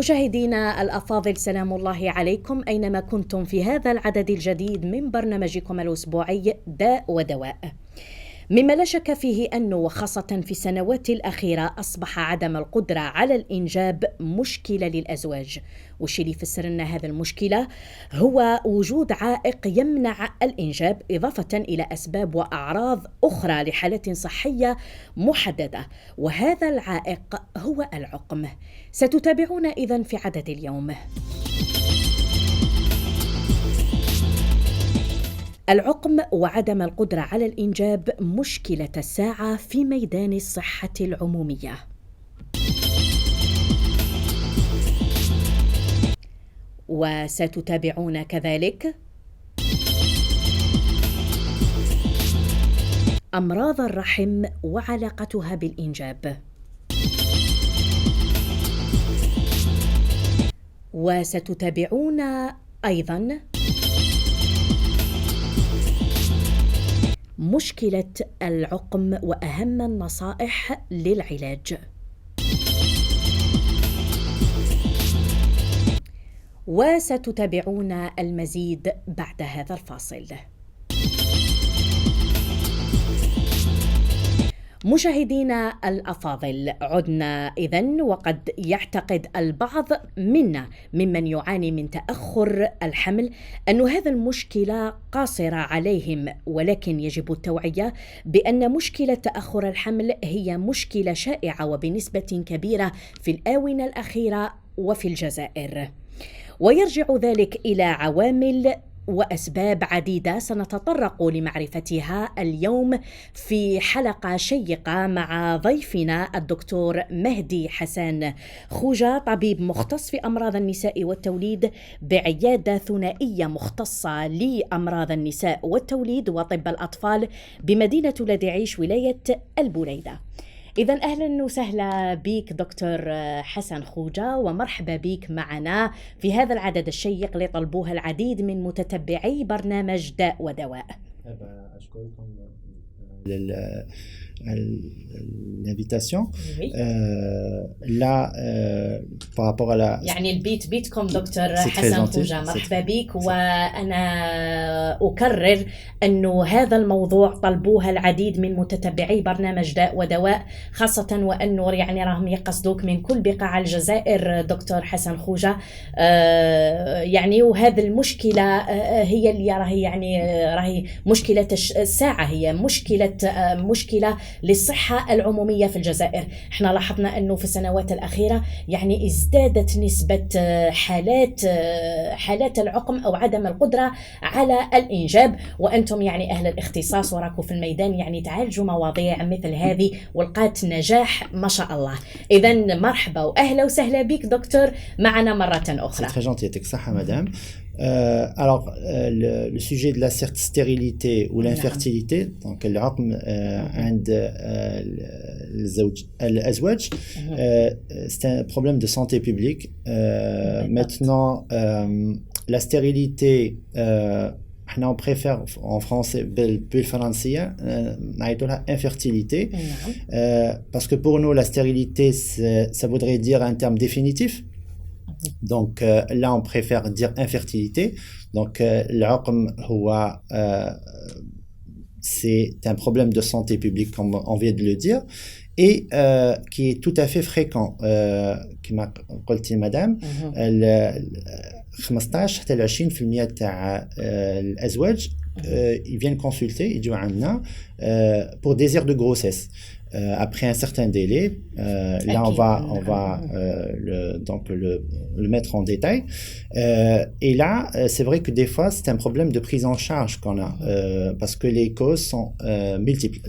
مشاهدينا الأفاضل، سلام الله عليكم أينما كنتم في هذا العدد الجديد من برنامجكم الأسبوعي داء ودواء. مما لا شك فيه أنه وخاصة في السنوات الأخيرة أصبح عدم القدرة على الإنجاب مشكلة للأزواج، والشيء اللي يفسر لنا هذا المشكلة هو وجود عائق يمنع الإنجاب، إضافة إلى أسباب وأعراض أخرى لحالات صحية محددة، وهذا العائق هو العقم. ستتابعون إذن في عدد اليوم. العقم وعدم القدرة على الإنجاب مشكلة الساعة في ميدان الصحة العمومية. وستتابعون كذلك أمراض الرحم وعلاقتها بالإنجاب. وستتابعون أيضاً مشكلة العقم وأهم النصائح للعلاج. وستتابعون المزيد بعد هذا الفاصل. مشاهدينا الأفاضل، عدنا إذن، وقد يعتقد البعض منا ممن يعاني من تأخر الحمل أن هذا المشكلة قاصرة عليهم، ولكن يجب التوعية بأن مشكلة تأخر الحمل هي مشكلة شائعة وبنسبة كبيرة في الآونة الأخيرة وفي الجزائر، ويرجع ذلك إلى عوامل وأسباب عديدة سنتطرق لمعرفتها اليوم في حلقة شيقة مع ضيفنا الدكتور مهدي حسن خوجة، طبيب مختص في أمراض النساء والتوليد بعيادة ثنائية مختصة لأمراض النساء والتوليد وطب الأطفال بمدينة ولاد عيش ولاية البوليدة. إذن أهلا وسهلا بك دكتور حسن خوجة، ومرحبا بك معنا في هذا العدد الشيق لطلبوها العديد من متتبعي برنامج داء ودواء. أشكركم l'invitation. Oui. Là, par rapport à la... يعني البيت بيتكم دكتور حسن خوجة، مرحبا بك. وأنا أكرر أنه هذا الموضوع طلبوها العديد من متتبعي برنامج داء ودواء، خاصة وأنه يعني راهم يقصدوك من كل بقاع الجزائر دكتور حسن خوجة. يعني وهذه المشكلة هي اللي راهي مشكلة الساعة، هي مشكلة للصحة العمومية في الجزائر. احنا لاحظنا أنه في السنوات الأخيرة يعني ازدادت نسبة حالات العقم أو عدم القدرة على الإنجاب، وأنتم يعني أهل الاختصاص وراكم في الميدان يعني تعالجوا مواضيع مثل هذه ولقات نجاح ما شاء الله. إذن مرحبا وأهلا وسهلا بك دكتور معنا مرة أخرى. C'est très gentil, يعطيك الصحة madame. Alors, le sujet de la stérilité ou l'infertilité, donc العقم عند الأزواج, c'est un problème de santé publique. Maintenant, la stérilité, on préfère en français بالفرنسية نعيطوا لها infertilité, parce que pour nous la stérilité ça voudrait dire un terme définitif. Donc là on préfère dire infertilité. Donc العقم هو c'est un problème de santé publique comme on vient de le dire, et qui est tout à fait fréquent. كما قلتي مدام 15 حتى 20% تاع الأزواج ils viennent consulter, يجوا عندنا pour désir de grossesse. Après un certain délai, là on va le mettre en détail. Et là, c'est vrai que des fois, c'est un problème de prise en charge qu'on a, parce que les causes sont multiples.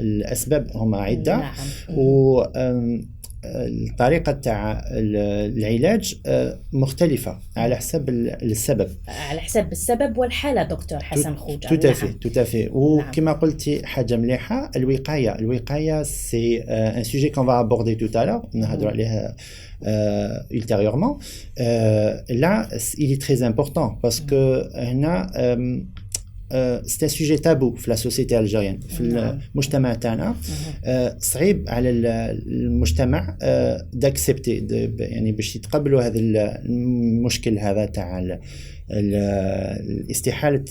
الأسباب هم عدة، و الطريقة تاع العلاج مختلفة على حسب السبب والحالة دكتور حسن خوجة. tout à fait. وكما قلتي حاجة مليحة، الوقاية c'est un sujet qu'on va aborder tout à l'heure، نهضروا عليها ultérieurement. Là il est très important parce que هنا c'est un sujet tabou في la société algérienne في المجتمع تاعنا صعيب على المجتمع d'accepter يعني باش يتقبلوا هذا المشكل هذا تاع استحالة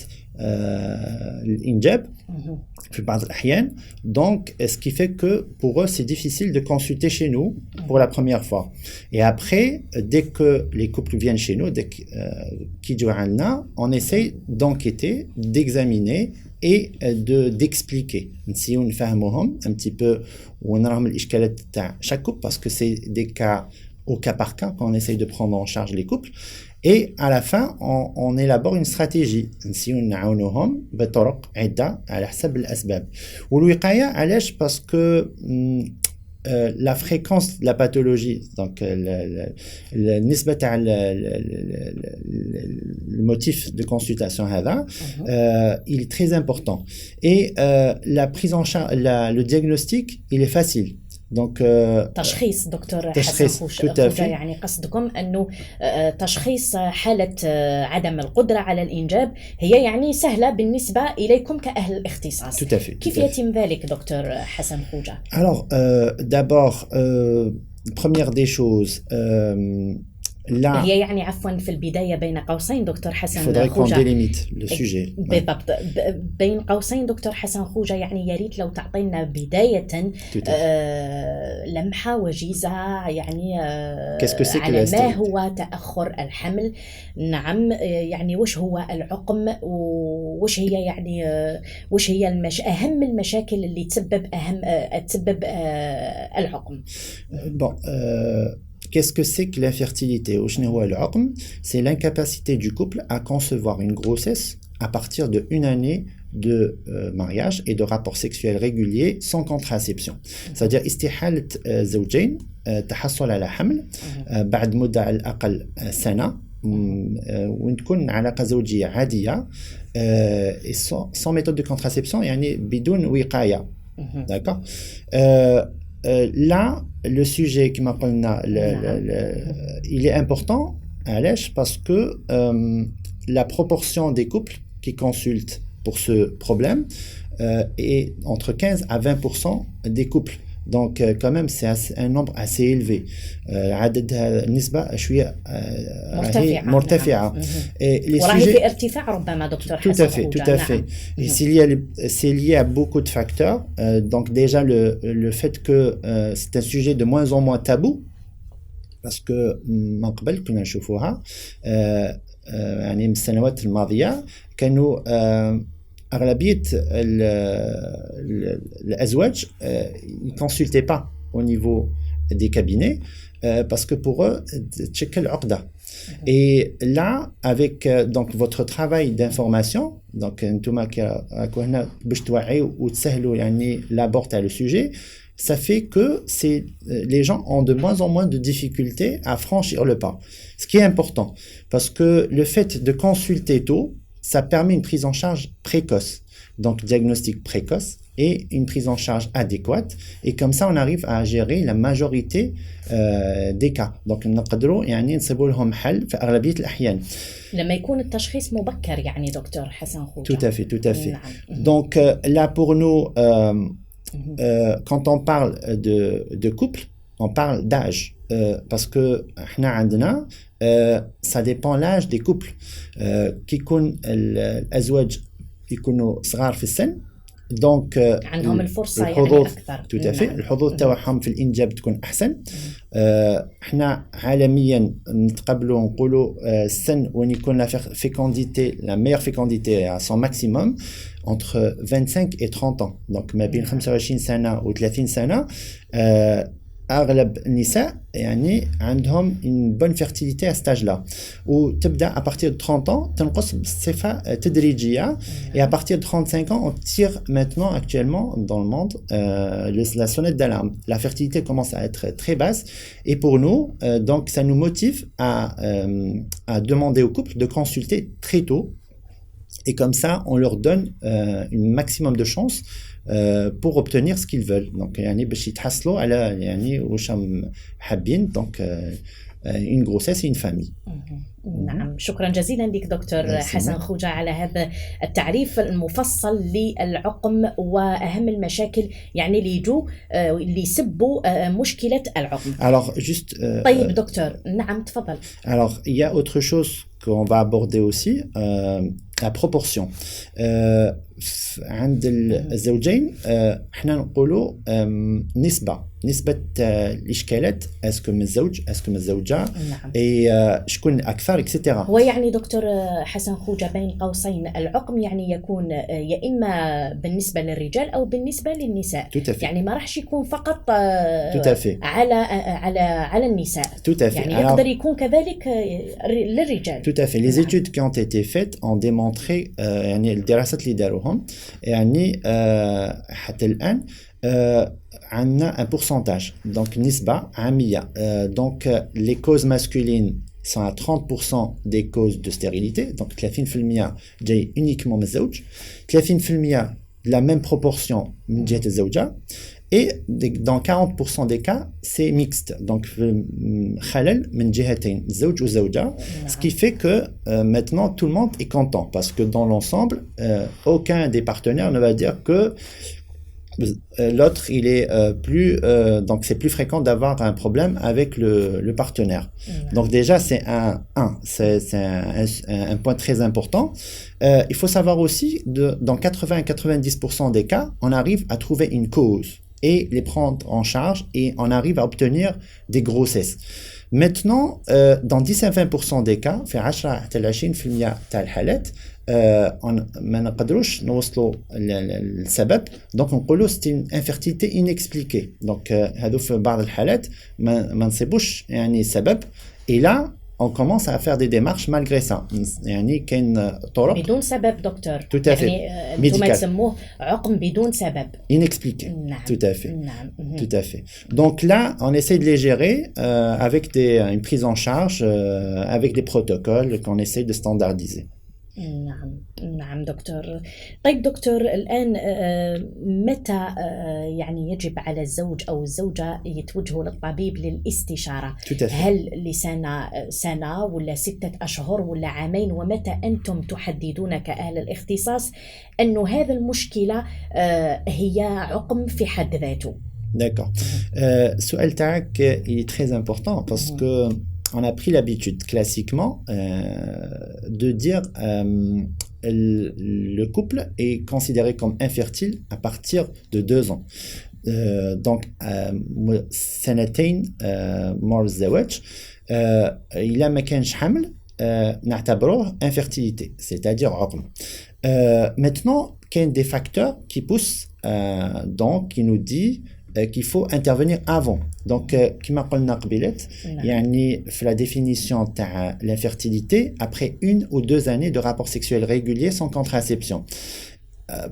الإنجاب في بعض الأحيان. Donc ce qui fait que pour eux c'est difficile de consulter chez nous pour la première fois. Et après dès que les couples viennent chez nous, dès qu'ils jouent à nous, on essaye d'enquêter, d'examiner et d'expliquer نسيو نفهموهم un petit peu ونراهم الإشكالات تاع chaque couple parce que c'est des cas au cas par cas quand on essaye de prendre en charge les couples. Et à la fin, on élabore une stratégie. نسيو نعاونوهم بطرق عدة على حسب الأسباب. والوقاية علاش parce que la fréquence de la pathologie, donc النسبة تاع le motif de consultation هذا, il est très important. Et la prise en charge, le diagnostic, il est facile. Donc تشخيص دكتور حسن خوجة يعني قصدكم أنه تشخيص حالة عدم القدرة على الإنجاب هي يعني سهلة بالنسبة إليكم كأهل الاختصاص. كيف يتم ذلك دكتور حسن خوجة؟ Alors d'abord première des choses là هي يعني عفوا في البداية بين قوسين دكتور حسن خوجة. Il faudrait qu'on délimite le sujet. بالضبط بين قوسين دكتور حسن خوجة يعني يا ريت لو تعطينا بداية لمحة وجيزة يعني على ما هو تأخر الحمل. نعم يعني وش هو العقم وش هي يعني وش هي أهم المشاكل اللي تسبب العقم. Bon, qu'est-ce que c'est que l'infertilité? C'est l'incapacité du couple à concevoir une grossesse à partir d'une année de mariage et de rapports sexuels réguliers sans contraception. C'est-à-dire استحالة زوجين تحصل على حمل بعد مدة على الأقل سنة وين تكون علاقة زوجية عادية sans méthode de contraception يعني بدون وقاية. D'accord. Là, le sujet qui m'appelle il est important parce que la proportion des couples qui consultent pour ce problème est entre 15 à 20% des couples. Donc quand même c'est un nombre assez élevé. عدد نسبة شوية مرتفعة. وراهي في ارتفاع ربما دكتور حسن. Tout à fait. Et c'est lié à beaucoup de facteurs. Donc déjà le fait que c'est un sujet de moins en moins tabou parce que من قبل كنا نشوفوها يعني من السنوات الماضية كانوا أغلبية الأزواج ils consultaient pas au niveau des cabinets parce que pour eux تشكل عقدة. Et là avec donc votre travail d'information donc نتوما كراكو هنا باش توعيو وتسهلوا يعني l'abord تاع le sujet, ça fait que les gens ont de moins en moins de difficultés à franchir le pas. Ce qui est important parce que le fait de consulter tôt, ça permet une prise en charge précoce, donc diagnostic précoce et une prise en charge adéquate. Et comme ça, on arrive à gérer la majorité des cas. Donc, نقدروا يعني نصيبوا لهم حل في أغلبية الأحيان. لما يكون التشخيص مبكر يعني دكتور حسن خوجة. Tout à fait. Donc là, pour nous, quand on parle de couple, on parle d'âge. Parce que احنا عندنا ça dépend l'âge des couples. كي يكون الأزواج يكونوا صغار في السن دونك عندهم الفرصة يعني أكثر. tout à fait. الحظوظ تاعهم في الإنجاب تكون أحسن. احنا عالميا نتقبلوا نقولوا السن وين يكون la meilleure fécondité à son maximum entre 25 et 30 ans. Donc ما بين 25 سنة و 30 سنة أغلب النساء يعني عندهم une bonne fertilité à cet âge-là. وتبدأ à partir de 30 ans تنقص بصفة تدريجية. Et à partir de 35 ans, on tire maintenant actuellement dans le monde la sonnette d'alarme. La fertilité commence à être très basse. Et pour nous, donc ça nous motive à demander au couple de consulter très tôt. Et comme ça, on leur donne un maximum de chances pour obtenir ce qu'ils veulent. Donc يعني باش يتحصلوا على يعني واش حابين. Donc une grossesse et une famille. نعم، شكرا جزيلا لك دكتور حسن خوجة على هذا التعريف المفصل للعقم وأهم المشاكل يعني اللي يسبوا مشكلة العقم. Alors, juste, طيب دكتور، نعم تفضل. Alors, il y a autre chose qu'on va aborder aussi, la proportion. عند الزوجين احنا نقولوا نسبة الإشكالات اسكو من الزوج اسكو من الزوجة. نعم. شكون أكثر اكسترا. هو يعني دكتور حسن خوجة بين قوسين العقم يعني يكون يا إما بالنسبة للرجال أو بالنسبة للنساء. يعني ما راحش يكون فقط على النساء. يعني يقدر يكون كذلك للرجال. Tout à fait. Les études qui ont été faites ont démontré يعني الدراسات اللي داروهم يعني حتى الآن عندنا un pourcentage donc نسبة عامية donc les causes masculines sont à 30% des causes de stérilité donc 30% جاي uniquement من الزوج 30% de la même proportion من جهة الزوجة et dans 40% des cas c'est mixte donc خلل من جهتين الزوج والزوجة ce qui fait que maintenant tout le monde est content parce que dans l'ensemble aucun des partenaires ne va dire que l'autre il est donc c'est plus fréquent d'avoir un problème avec le partenaire. Donc déjà c'est un point très important. Il faut savoir aussi dans 80-90% des cas on arrive à trouver une cause et les prendre en charge et on arrive à obtenir des grossesses. Maintenant dans 10-20% des cas في 10-20% تاع الحالات ما نقدروش نوصلوا السبب دونك نقولوا سي une infertilité inexpliquée donc هذو في بعض الحالات ما نصيبوش يعني سبب et là on commence à faire des démarches malgré ça يعني كاين طرق بدون سبب دكتور tout à fait يعني انتم تسموه عقم بدون سبب inexpliqué. نعم. tout à fait نعم. tout à fait donc là on essaie de les gérer avec une prise en charge avec des protocoles qu'on essaie de standardiser. نعم دكتور. طيب دكتور الآن متى يعني يجب على الزوج أو الزوجة يتوجهوا للطبيب للاستشارة؟ هل لسنة ولا 6 أشهر ولا عامين ومتى أنتم تحددون كأهل الاختصاص أنه هذا المشكلة هي عقم في حد ذاته؟ D'accord. السؤال تاعك il est très important parce que on a pris l'habitude classiquement de dire le couple est considéré comme infertile à partir de 2 ans. Donc, سنتين مور الزواج إلا ما كانش حمل نعتبروه infertilité, c'est-à-dire عقم. Maintenant, il y a des facteurs qui poussent, donc qui nous dit qu'il faut intervenir avant. Donc, كما قلنا قبيلات يعني في la définition تاع l'infertilité après 1 ou 2 années de rapports sexuels réguliers sans contraception.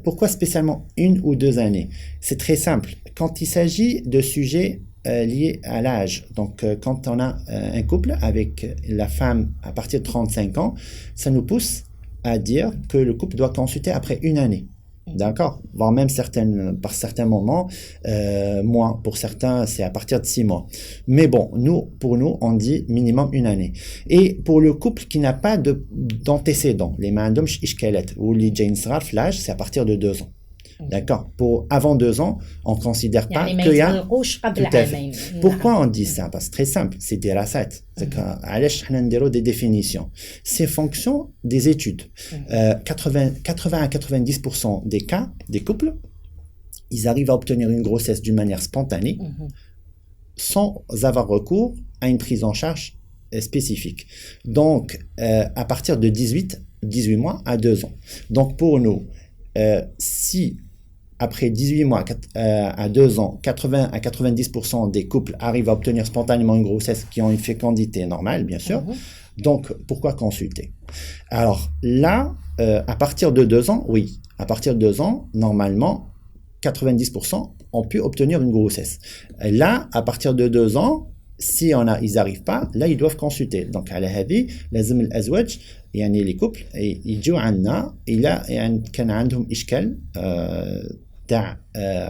Pourquoi spécialement 1 ou 2 années? C'est très simple. Quand il s'agit de sujets liés à l'âge, donc quand on a un couple avec la femme à partir de 35 ans, ça nous pousse à dire que le couple doit consulter après 1 année. D'accord, voire même par certains moments, moins. Pour certains, c'est à partir de 6 mois. Mais bon, pour nous, on dit minimum 1 année. Et pour le couple qui n'a pas d'antécédents, les mandumsh ishkalet ou les jain srar flash, c'est à partir de 2 ans. D'accord. Pour avant 2 ans, on ne considère pas qu'il y a. Tout à fait. Pourquoi on dit ça? Parce que c'est très simple, c'est des recettes. C'est des définitions. C'est fonction des études. 80 à 90% des cas, des couples, ils arrivent à obtenir une grossesse d'une manière spontanée, sans avoir recours à une prise en charge spécifique. Donc, à partir de 18 mois à 2 ans. Donc, pour nous, si après 18 mois à 2 ans, 80 à 90% des couples arrivent à obtenir spontanément une grossesse qui ont une fécondité normale, bien sûr. Donc, pourquoi consulter? Alors là, à partir de 2 ans, oui. À partir de 2 ans, normalement, 90% ont pu obtenir une grossesse. Et là, à partir de 2 ans, si ils n'arrivent pas, là, ils doivent consulter. Donc, على هذه لازم الأزواج يعني les couples يجوا عندنا إلا يعني كان عندهم إشكال تاع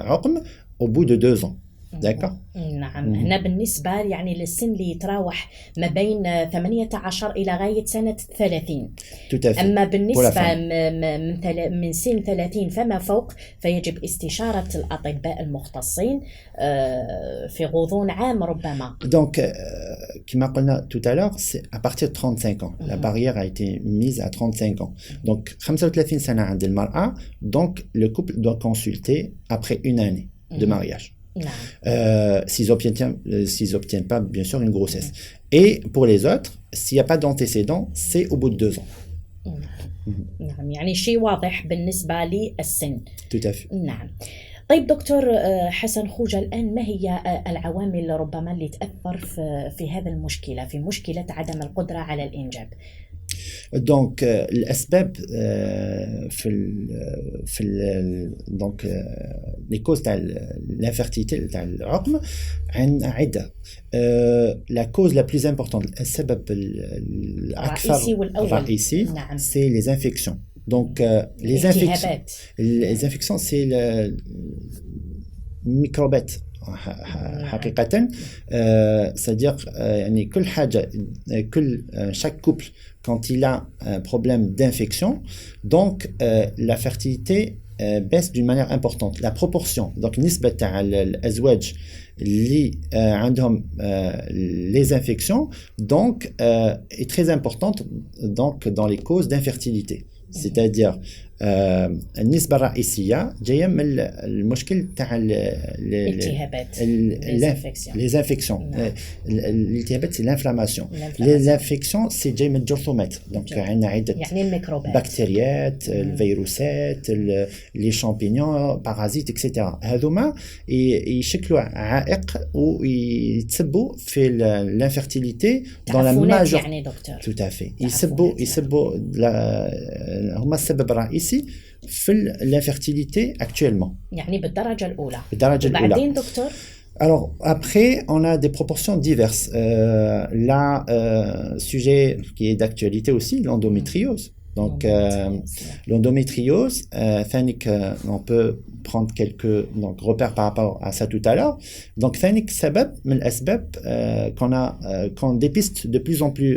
عقم au bout de 2 ans. d'accord. نعم. هنا بالنسبة يعني للسن اللي يتراوح ما بين 18 إلى غاية سنة 30. Tout à fait. أما Pour la بالنسبة femme. من سن 30 فما فوق فيجب استشارة الأطباء المختصين في غضون عام ربما. Donc, comme on a dit tout à l'heure, c'est à partir de 35 ans. La barrière a été mise à 35 ans. Donc, 35 سنة عند المرأة, donc le couple doit consulter après une année de mariage. S'ils n'obtiennent pas, bien sûr, une grossesse. Et pour les autres, s'il n'y a pas d'antécédents, c'est au bout de 2 ans. نعم يعني شيء واضح بالنسبة للسن. Tout à fait. نعم. طيب دكتور حسن خوجة، الآن ما هي العوامل ربما اللي تأثر في هذا المشكلة، في مشكلة عدم القدرة على الإنجاب؟ Donc الأسباب donc les causes تاع l'infertilité تاع العقم عدة. La cause la plus importante, السبب الأكثر الرئيسي, نعم. c'est les infections. Donc les infections c'est le microbate حقيقة. c'est-à-dire يعني كل حاجة chaque couple quand il a un problème d'infection, donc la fertilité baisse d'une manière importante. La proportion, donc نسبة تاع الأزواج اللي عندهم les infections, donc est très importante donc dans les causes d'infertilité. C'est-à-dire النسبة الرئيسية جاية من المشكل تاع الالتهابات les infections. الالتهابات c'est l'inflammation. Les infections c'est جاي من الجرثومات. donc عندنا عدة يعني الميكروبات, بكتيريات, الفيروسات, les champignons, parasites, etc. هذوما يشكلوا عائق ويتسبوا في l'infertilité dans la majeure. يعني دكتور. Tout à fait. يسبوا هما السبب الرئيسي في l'infertilité actuellement. يعني بالدرجة الأولى. وبعدين دكتور. Alors après, on a des proportions diverses. Là, sujet qui est d'actualité aussi, l'endométriose. Donc l'endométriose, on peut prendre quelques repères par rapport à ça tout à l'heure. Donc ثانيك سبب من الأسباب qu'on dépiste de plus en plus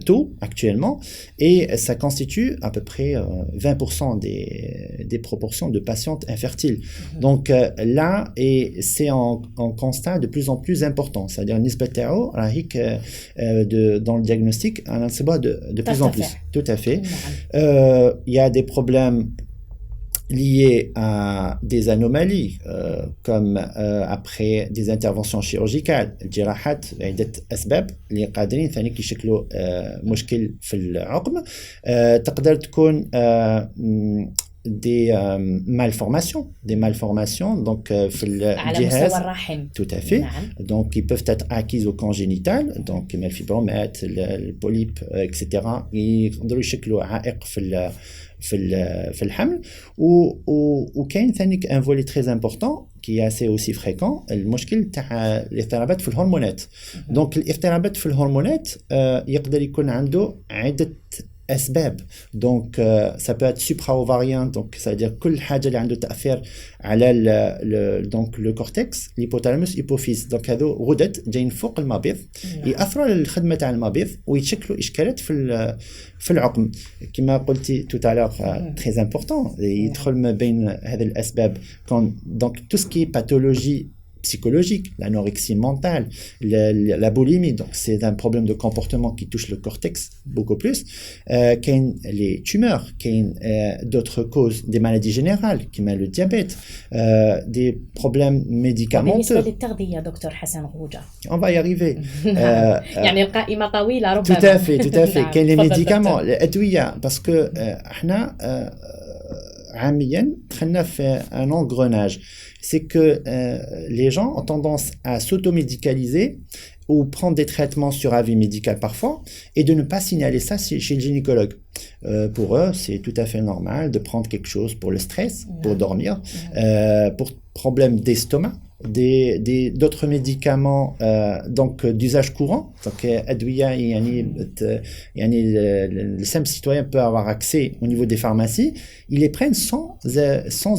tôt actuellement, et ça constitue à peu près 20% des proportions de patientes infertiles. Donc là, et c'est un constat de plus en plus important, c'est-à-dire نسبة تاعو راهيك dans le diagnostic on en sait de plus en plus. Tout à fait. Il y a des problèmes liés à des anomalies comme après des interventions chirurgicales. الجراحات عدة أسباب اللي قادرين ثاني يشكلوا مشكل في العقم. تقدر تكون des malformations donc في الجهاز tout à fait. Donc ils peuvent être acquises au congénital, donc comme le fibromate, le polype, etc. يقدروا يشكلوا عائق في الحمل. وكاين ثاني un volet très important qui est assez aussi fréquent, المشكل تاع الاضطرابات في الهرمونات. donc الاضطرابات في الهرمونات يقدر يكون عنده عدة أسباب. donc ça peut être supra-ovarien, donc c'est-à-dire كل حاجة اللي عنده تأثير على donc le cortex, l'hypothalamus, hypophyse. donc هذو غدد جايين فوق المبيض يأثروا على الخدمة تاع المبيض ويشكلوا إشكالات في العقم. كما قلتي tout à l'heure très important, يدخل ما بين هذه الأسباب donc tout ce qui est pathologie psychologique, l'anorexie mentale, la boulimie, donc c'est un problème de comportement qui touche le cortex beaucoup plus. Les tumeurs, d'autres causes, des maladies générales, qui met le diabète, des problèmes médicamenteux. On va y arriver. يعني القائمة طويلة ربما. Tout à fait. Les médicaments, الأدوية, parce que احنا عاميا دخلنا في un engrenage. C'est que les gens ont tendance à s'automédicaliser ou prendre des traitements sur avis médical parfois, et de ne pas signaler ça chez le gynécologue. Pour eux, c'est tout à fait normal de prendre quelque chose pour le stress, pour dormir, pour problème d'estomac, d'autres médicaments donc d'usage courant. Donc أدوية يعني le simple citoyen peut avoir accès au niveau des pharmacies. Ils les prennent sans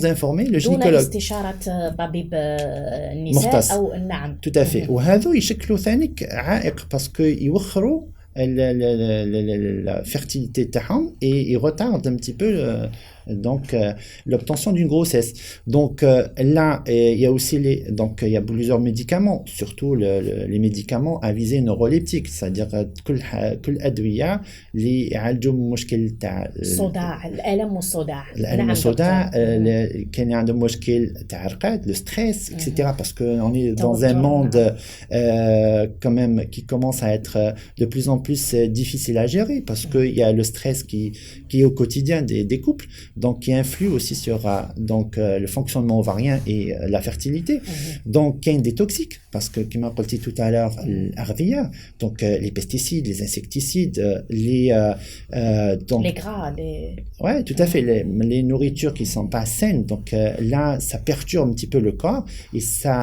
informer le دون gynécologue. استشارة طبيب النساء مختص. أو نعم. Tout à fait. وهذو يشكلوا ثانيك عائق باسكو يوخروا la fertilité تاعهم et ils retardent un petit peu donc l'obtention d'une grossesse. Donc là il y a aussi donc il y a plusieurs médicaments, surtout les médicaments à visée neuroleptique, c'est-à-dire كل أدوية اللي يعالجوا مشكل تاع الصداع الألم والصداع كان عندهم مشكل تاع الرقاد le stress etc. parce que on est dans un monde quand même qui commence à être de plus en plus difficile à gérer parce que il y a le stress qui est au quotidien des couples, donc qui influe aussi sur donc le fonctionnement ovarien et la fertilité. Donc il y a des toxiques parce que comme on a dit tout à l'heure l'ARVIA, donc les pesticides, les insecticides, donc les gras, ouais, tout à fait, les nourritures qui sont pas saines, donc là ça perturbe un petit peu le corps et ça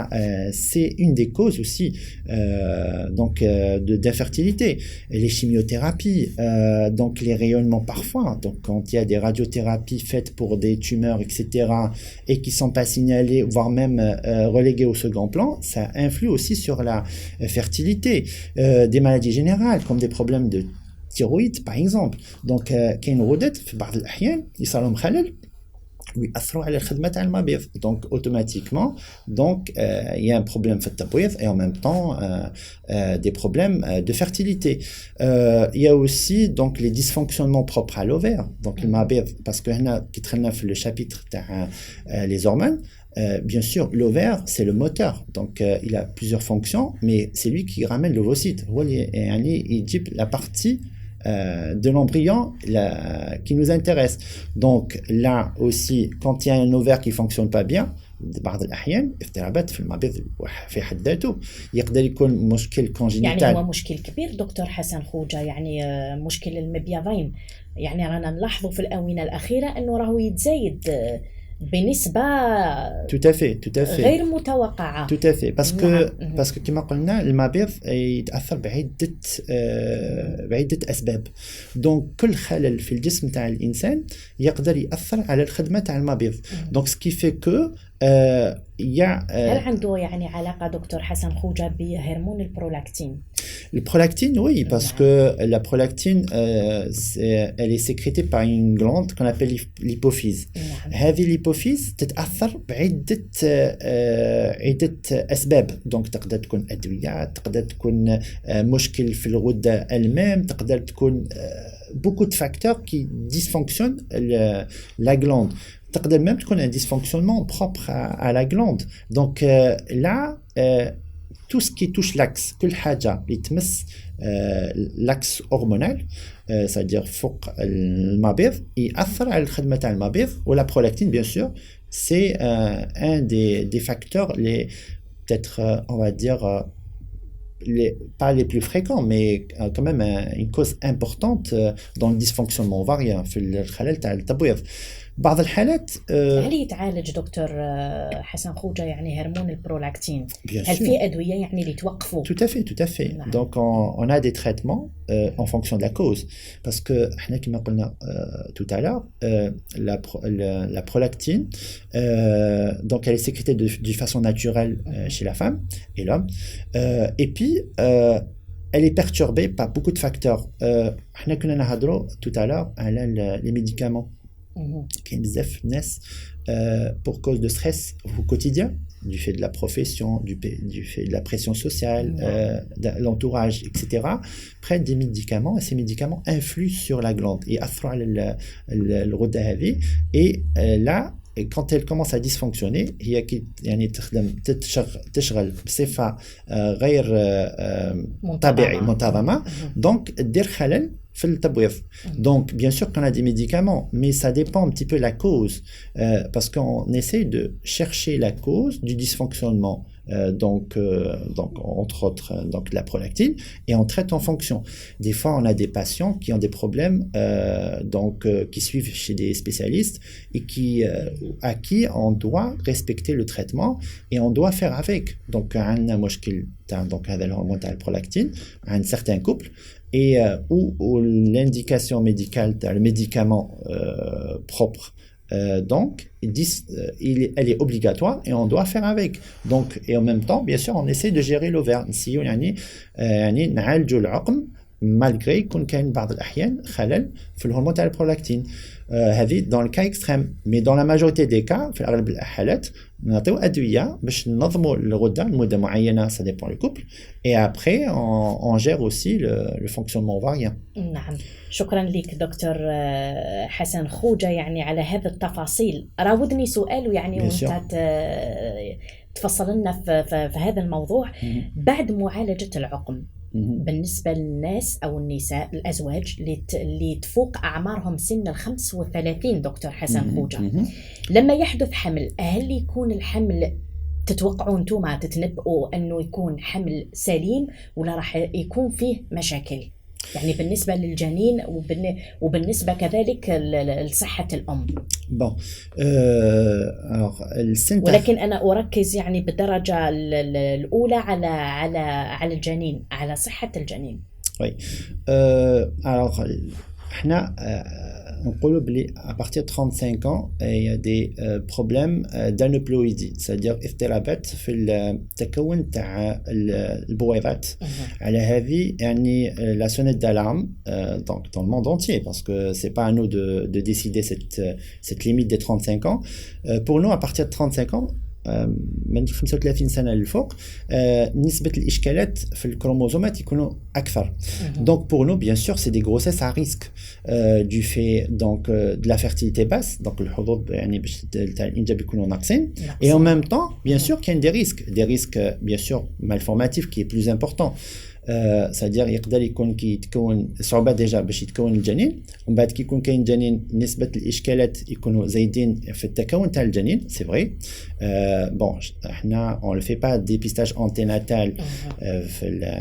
c'est une des causes aussi donc d'infertilité. Et les chimiothérapies, donc les rayonnements parfois, donc quand il y a des radiothérapies faites pour des tumeurs, etc., et qui ne sont pas signalées, voire même reléguées au second plan, ça influe aussi sur la fertilité. Des maladies générales, comme des problèmes de thyroïde, par exemple. Donc, كاين غدد في بعض الأحيان يصير لهم خلل ويأثروا على الخدمة تاع المبيض. Donc automatiquement, donc il y a un problème في التبويض et en même temps des problèmes de fertilité. Il y a aussi donc les dysfonctionnements propres à l'ovaire. Donc المبيض parce que هنا كي دخلنا في le chapitre تاع les hormones. Bien sûr, l'ovaire, c'est le moteur. Donc, il a plusieurs fonctions, mais c'est lui qui ramène l'ovocyte. Il dit la partie de l'embryon qui nous intéresse. Donc, là aussi, quand il y a un ovaire qui ne fonctionne pas bien, بعض الأحيان اضطرابات في المبيض في حد ذاته يقدر يكون مشكل كونجينيتال. يعني هو مشكل كبير دكتور حسن خوجة، يعني مشكل المبيضين، يعني رانا نلاحظوا في الآونة الأخيرة أنه راهو يتزايد بنسبة غير متوقعة. tout à fait parce que كما قلنا المبيض يتأثر بعدة أسباب. donc كل خلل في الجسم تاع الإنسان يقدر يأثر على الخدمة تاع المبيض. donc ce qui fait que هل عنده يعني علاقة دكتور حسن خوجة بهرمون البرولاكتين؟ Le prolactine, oui, parce que la prolactine, elle est sécrétée par une glande qu'on appelle l'hypophyse. هذه l'hypophyse تتأثر بعدة أسباب. donc تقدر تكون أدوية، تقدر تكون مشكل في الغدة elle-même، تقدر تكون beaucoup de facteurs qui dysfonctionnent la glande. تقدر même تكون un dysfonctionnement propre à la glande. donc là tout ce qui touche l'axe, كل حاجة اللي تمس l'axe hormonal, c'est-à-dire فوق المبيض يأثر على الخدمة تاع المبيض. ولا prolactine bien sûr c'est un des facteurs les peut-être on va dire pas les plus fréquents mais quand même une cause importante dans le dysfonctionnement ovarien في الخلل تاع التبويض. بعض الحالات هل يتعالج دكتور حسن خوجة يعني هرمون البرولاكتين؟ هل في أدوية يعني اللي توقفوا؟ Tout à fait. Donc on a des traitements en fonction de la cause. Parce que احنا كما قلنا tout à l'heure la prolactine donc elle est sécrétée de façon naturelle chez la femme et l'homme. Et puis elle est perturbée par beaucoup de facteurs. احنا كنا نهضروا tout à l'heure على les médicaments. كاين بزاف ناس pour cause de stress au quotidien, du fait de la profession, du fait de la pression sociale, de l'entourage, etc., prennent des médicaments et ces médicaments influent sur la glande et يأثروا على الغدة هذه. Et là quand elle commence à dysfonctionner هي يعني تشغل بصفة غير طبيعية منتظمة donc دير خلل في التبويض. Donc bien sûr qu'on a des médicaments mais ça dépend un petit peu de la cause parce qu'on essaie de chercher la cause du dysfonctionnement donc entre autres donc la prolactine, et on traite en fonction. Des fois, on a des patients qui ont des problèmes qui suivent chez des spécialistes et à qui on doit respecter le traitement et on doit faire avec. Donc, on a un مشكل donc هذا الهرمون تاع البرولاكتين à un certain couple et où l'indication médicale, le médicament propre, donc elle est obligatoire et on doit faire avec. Donc, et en même temps, bien sûr, on essaie de gérer l'ovaire. نسيو يعني نعالجوا العقم malgré يكون كاين بعض الأحيان خلل في الهرمون تاع البرولاكتين. هذه dans le cas extrême, mais dans la majorité des cas في أغلب الحالات نعطيو أدوية باش ننظموا الغدة لمدة معينة, ça dépend du couple, et après on gère aussi le fonctionnement ovarien. نعم، شكرا لك دكتور حسن خوجة يعني على هذه التفاصيل. راودني سؤال يعني وانت تفصل لنا في هذا الموضوع. بعد معالجة العقم بالنسبة للناس أو النساء الأزواج اللي تفوق أعمارهم سن 35 دكتور حسن خوجة، لما يحدث حمل، هل يكون الحمل تتوقعون انتم تتنبؤوا أنه يكون حمل سليم ولا راح يكون فيه مشاكل؟ يعني بالنسبة للجنين وبالنسبة كذلك لصحة الأم. ولكن أنا أركز يعني بالدرجة الأولى على الجنين، على صحة الجنين. Oui. Alors, on peut oublier à partir de 35 ans, il y a des problèmes d'aneuploïdie, c'est-à-dire اضطرابات في التكون تاع البويضات. على هذه يعني la sonnette d'alarme donc dans le monde entier, parce que c'est pas à nous de décider cette limite des 35 ans. Pour nous, à partir de 35 ans, من 35 سنة للفوق نسبة الإشكالات في الكروموزومات يكونوا أكثر. Donc pour nous, bien sûr, c'est des grossesses à risque du fait donc de la fertilité basse, donc الحظوظ يعني باش تاع الإنجاب يكونوا ناقصين, et en même temps, bien sûr, qu'il y a des risques bien sûr malformatifs qui est plus important. c'est-à-dire يقدر يكون كيتكون صعوبة ديجا باش يتكون الجنين, ومن بعد كيكون كاين جنين نسبة الإشكالات يكونوا زايدين في التكون تاع الجنين, c'est vrai. bon احنا on le fait pas dépistage anténatal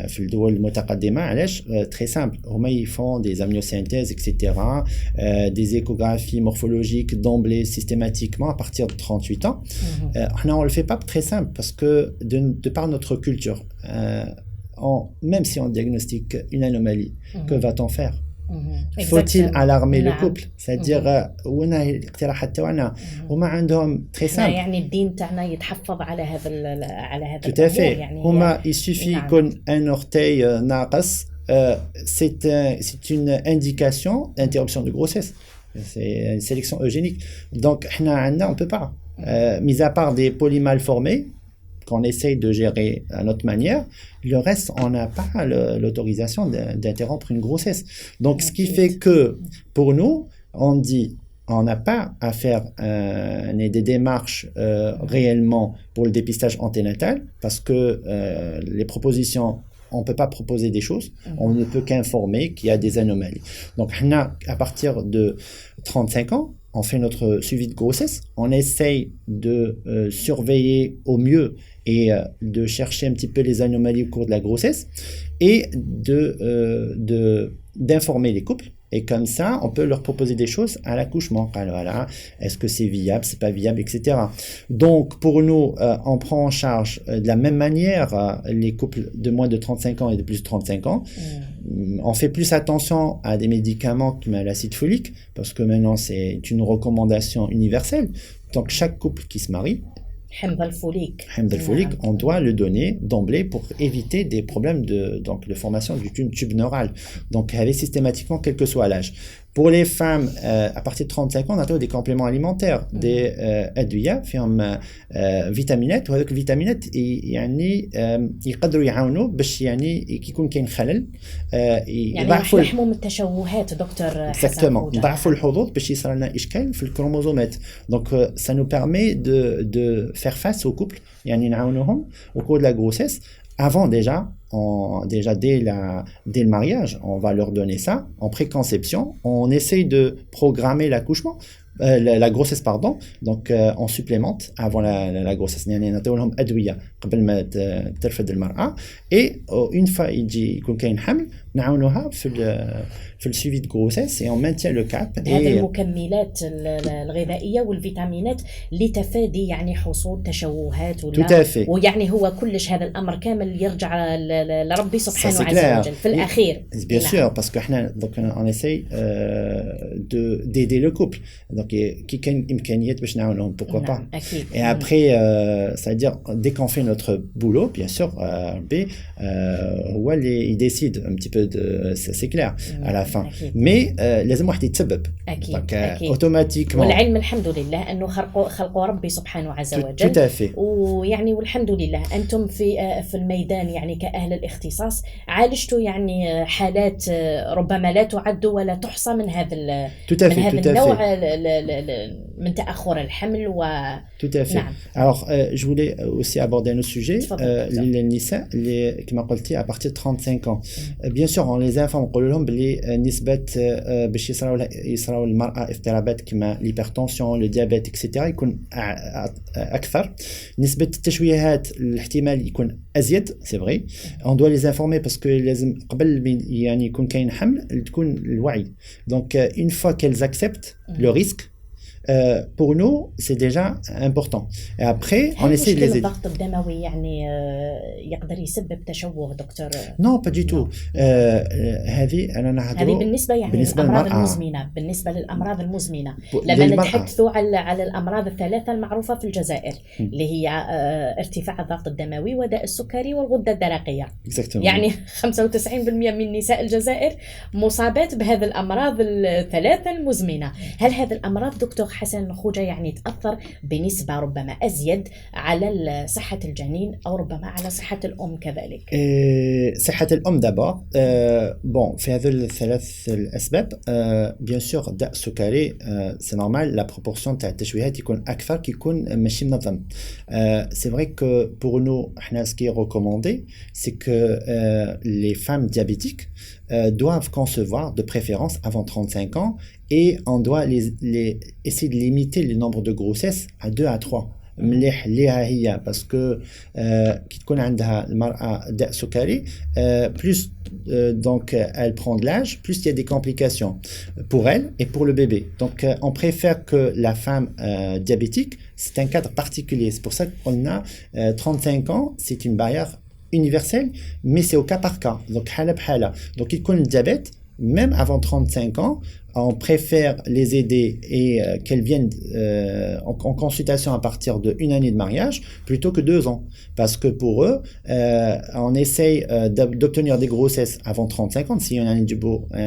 في الدول المتقدمة. علاش؟ très simple, هما يفون des amniosynthèses etc, des échographies morphologiques d'emblée systématiquement à partir de 38 ans. احنا on le fait pas très simple parce que de par notre culture, même si on diagnostique une anomalie, que va-t-on faire? Faut-il alarmer le couple? C'est-à-dire وين الاقتراحات تاعنا هما عندهم très simple. يعني الدين تاعنا يتحفظ على هذا tout à fait. يعني هما il suffit يكون un orteil ناقص, c'est une indication d'interruption de grossesse. C'est une sélection eugénique. Donc احنا عندنا on peut pas, mis à part des polymalformés qu'on essaye de gérer à notre manière, le reste, on n'a pas l'autorisation d'interrompre une grossesse. Donc, ce qui fait que, pour nous, on dit, on n'a pas à faire des démarches réellement pour le dépistage anténatal, parce que les propositions, on ne peut pas proposer des choses, on ne peut qu'informer qu'il y a des anomalies. Donc, à partir de 35 ans, on fait notre suivi de grossesse, on essaye de surveiller au mieux et de chercher un petit peu les anomalies au cours de la grossesse et d'informer les couples. Et comme ça, on peut leur proposer des choses à l'accouchement. Alors voilà, est-ce que c'est viable, c'est pas viable, etc. Donc pour nous, on prend en charge de la même manière les couples de moins de 35 ans et de plus de 35 ans. On fait plus attention à des médicaments comme l'acide folique, parce que maintenant c'est une recommandation universelle. Donc chaque couple qui se marie, حمض الفوليك, on doit le donner d'emblée pour éviter des problèmes de formation du tube neural. Donc, elle est systématiquement, quel que soit l'âge. Pour les femmes, à partir de 35 ans, on a des compléments alimentaires, des أدوية فيهم فيتامينات, وهذوك الفيتامينات يعني يقدروا يعاونوا باش يعني كي يكون كاين خلل يضاعفوا يحموا من التشوهات دكتور حسن. يضاعفوا الحظوظ باش يصير لنا إشكال في الكروموزومات. Donc ça nous permet de faire face aux couples, يعني نعاونوهم au cours de la grossesse. Avant déjà dès le mariage, on va leur donner ça en préconception. On essaye de programmer l'accouchement. la grossesse pardon. Donc on supplémente avant la grossesse. يعني نعطيو لهم أدوية قبل ما ترفد المرأة. Et une fois يجي يكون كاين حمل نعاونوها في السويفي دو غروسيس et on maintient le cap. هذه المكملات الغذائية والفيتامينات لتفادي يعني حصول تشوهات ولا ويعني هو كلش هذا الأمر كامل يرجع لربي سبحانه عز وجل في الأخير. Bien sûr, parce que on essaye d'aider le couple. Donc qui كاين إمكانيات باش نعاونهم pourquoi pas. Et après ça veut dire dès qu'on fait notre boulot bien sûr ربي هو اللي يديسيد un petit peu de c'est clair à la fin. Mais لازم واحد يتسبب. أكيد. automatiquement. والعلم الحمد لله أنه خلقوا ربي سبحانه عز وجل. Tout à fait. ويعني والحمد لله أنتم في الميدان يعني كأهل الاختصاص عالجتوا يعني حالات ربما لا تعد ولا تحصى من هذا النوع من تأخر الحمل Tout à fait. نعم. Alors je voulais aussi aborder un autre sujet للنساء اللي كما قلتي à partir de 35 ans. Bien sûr on les informe نقول لهم بلي نسبة باش يصراو المرأة اضطرابات كما الهيبرتونسيون لو ديابيت اكسيتيرا يكون أكثر. نسبة التشويهات الاحتمال يكون أزيد سي فري. On doit les informer parce que لازم قبل يعني يكون كاين حمل تكون الوعي. Donc une fois qu'elles acceptent le risque pour nous c'est déjà important. Et après on essaie de les aider. الضغط الدموي يعني يقدر يسبب تشوه دكتور؟ Non pas du tout. هذه بالنسبة يعني للأمراض المزمنة. بالنسبة للأمراض المزمنة لما نتحدثوا على الأمراض الثلاثة المعروفة في الجزائر اللي هي ارتفاع الضغط الدموي وداء السكري والغدة الدرقية. يعني 95% من نساء الجزائر مصابات بهذه الأمراض الثلاثة المزمنة. هل هذه الأمراض دكتور حسن خوجة يعني تأثر بنسبة ربما أزيد على صحة الجنين أو ربما على صحة الأم كذلك؟ صحة الأم دابا بون في هذه الثلاث الأسباب بيان سور الداء السكري سي نورمال لا بروبورسيون تاع التشويهات يكون أكثر كي يكون ماشي منظم. سي فري كو بور نو حنا سكي ريكوموندي سي كو لي فام ديابيتيك doivent concevoir de préférence avant 35 ans et on doit essayer de limiter le nombre de grossesses à 2 à 3. مليح ليها هي باسكو كي تكون عندها المرأة داء سكري plus donc elle prend de l'âge plus il y a des complications pour elle et pour le bébé. Donc on préfère que la femme diabétique, c'est un cadre particulier. C'est pour ça qu'on a 35 ans, c'est une barrière universelle, mais c'est au cas par cas. Donc حالة بحالة. Donc il connaît le diabète même avant 35 ans, on préfère les aider et qu'elles viennent en consultation à partir d'une année de mariage plutôt que 2 ans. Parce que pour eux, on essaye d'obtenir des grossesses avant 35 ans. Si on a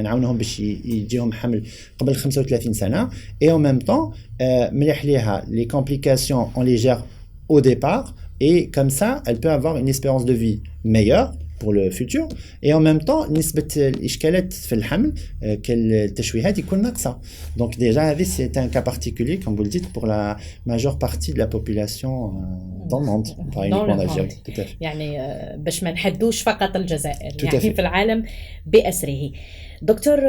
نعاونهم باش يجيهم حمل قبل 35 سنة. Et en même temps, مليح ليها les complications on les gère au départ et comme ça, elle peut avoir une espérance de vie meilleure pour le futur et en même temps نسبة الإشكالات في الحمل كالتشويهات يكون ناقصة. Donc déjà c'est un cas particulier comme vous le dites pour la majeure partie de la population dans le monde pas uniquement en Algérie. يعني باش ما نحدوش فقط الجزائر يعني في العالم بأسره. دكتور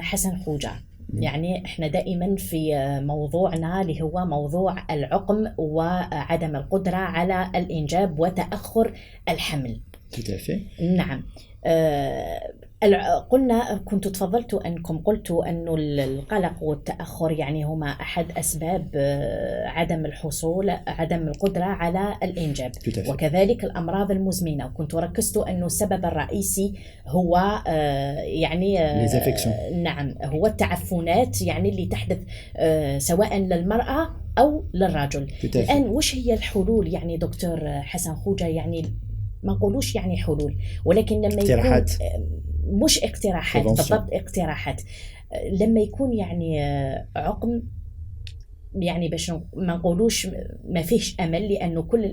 حسن خوجة يعني احنا دائما في موضوعنا اللي هو موضوع العقم وعدم القدرة على الإنجاب وتأخر الحمل. نعم. كنت تفضلت أنكم قلتوا أن القلق والتأخر يعني هما أحد أسباب عدم القدرة على الإنجاب وكذلك الأمراض المزمنة. وكنت ركزت أن السبب الرئيسي هو يعني نعم هو التعفنات يعني اللي تحدث سواء للمرأة أو للرجل. الآن وش هي الحلول يعني دكتور حسن خوجة؟ يعني ما نقولوش يعني حلول ولكن لما اقتراحات. يكون مش اقتراحات بالضبط اقتراحات لما يكون يعني عقم يعني باش ما نقولوش ما فيش امل لانه كل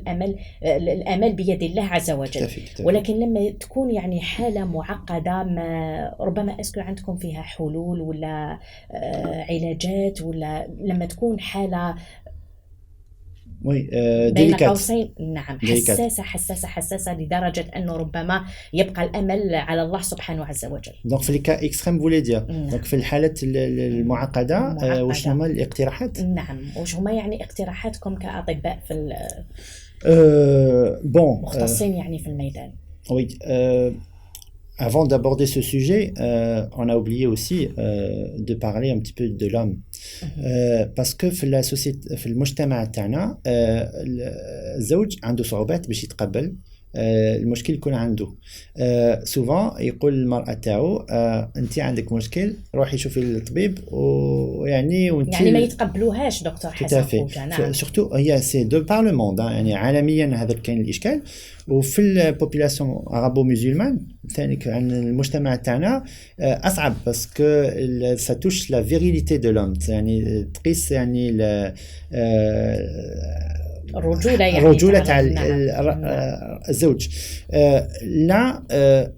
الامل بيد الله عز وجل. ولكن لما تكون يعني حاله معقده ما ربما اسكو عندكم فيها حلول ولا علاجات ولا لما تكون حاله وي بين ديليكات قوسين نعم، ديليكات. حساسة لدرجة أنه ربما يبقى الأمل على الله سبحانه عز وجل. دونك في الكا اكستريم فولي دير نعم. دونك في الحالات المعقده واش هما الاقتراحات؟ نعم، وش هما يعني اقتراحاتكم كأطباء في بون مختصين يعني في الميدان؟ oui avant d'aborder ce sujet, on a oublié aussi de parler un petit peu de l'homme. Parce que في la société في المجتمع تاعنا الزوج عنده صعوبات باش يتقبل المشكل يكون عنده. سوفون يقول المرأة تاعو انت عندك مشكل روحي شوفي الطبيب ويعني وانت يعني ما يتقبلوهاش دكتور حسن خوجة. نعم. سورتو هي سي دو بار لو موند يعني عالميا هذا كاين الاشكال. وفي البوبولاسيون عربو مسلمان ثاني عن المجتمع تاعنا اصعب باسكو سا توش لا فيريليتي دو لوم يعني تقيس يعني الرجولة يعني الرجولة تاع الزوج. Là,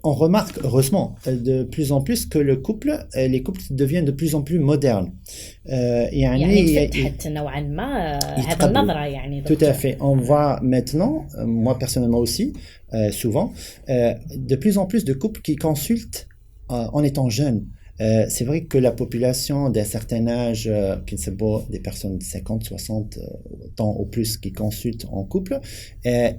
on remarque heureusement de plus en plus que les couples deviennent de plus en plus modernes. يعني تفتحت نوعا ما هذا النظرة يعني. Tout à fait. On voit maintenant, moi personnellement aussi, souvent, de plus en plus de couples qui consultent en étant jeunes. C'est vrai que la population d'un certain âge, des personnes de 50, 60 ans ou plus qui consultent en couple,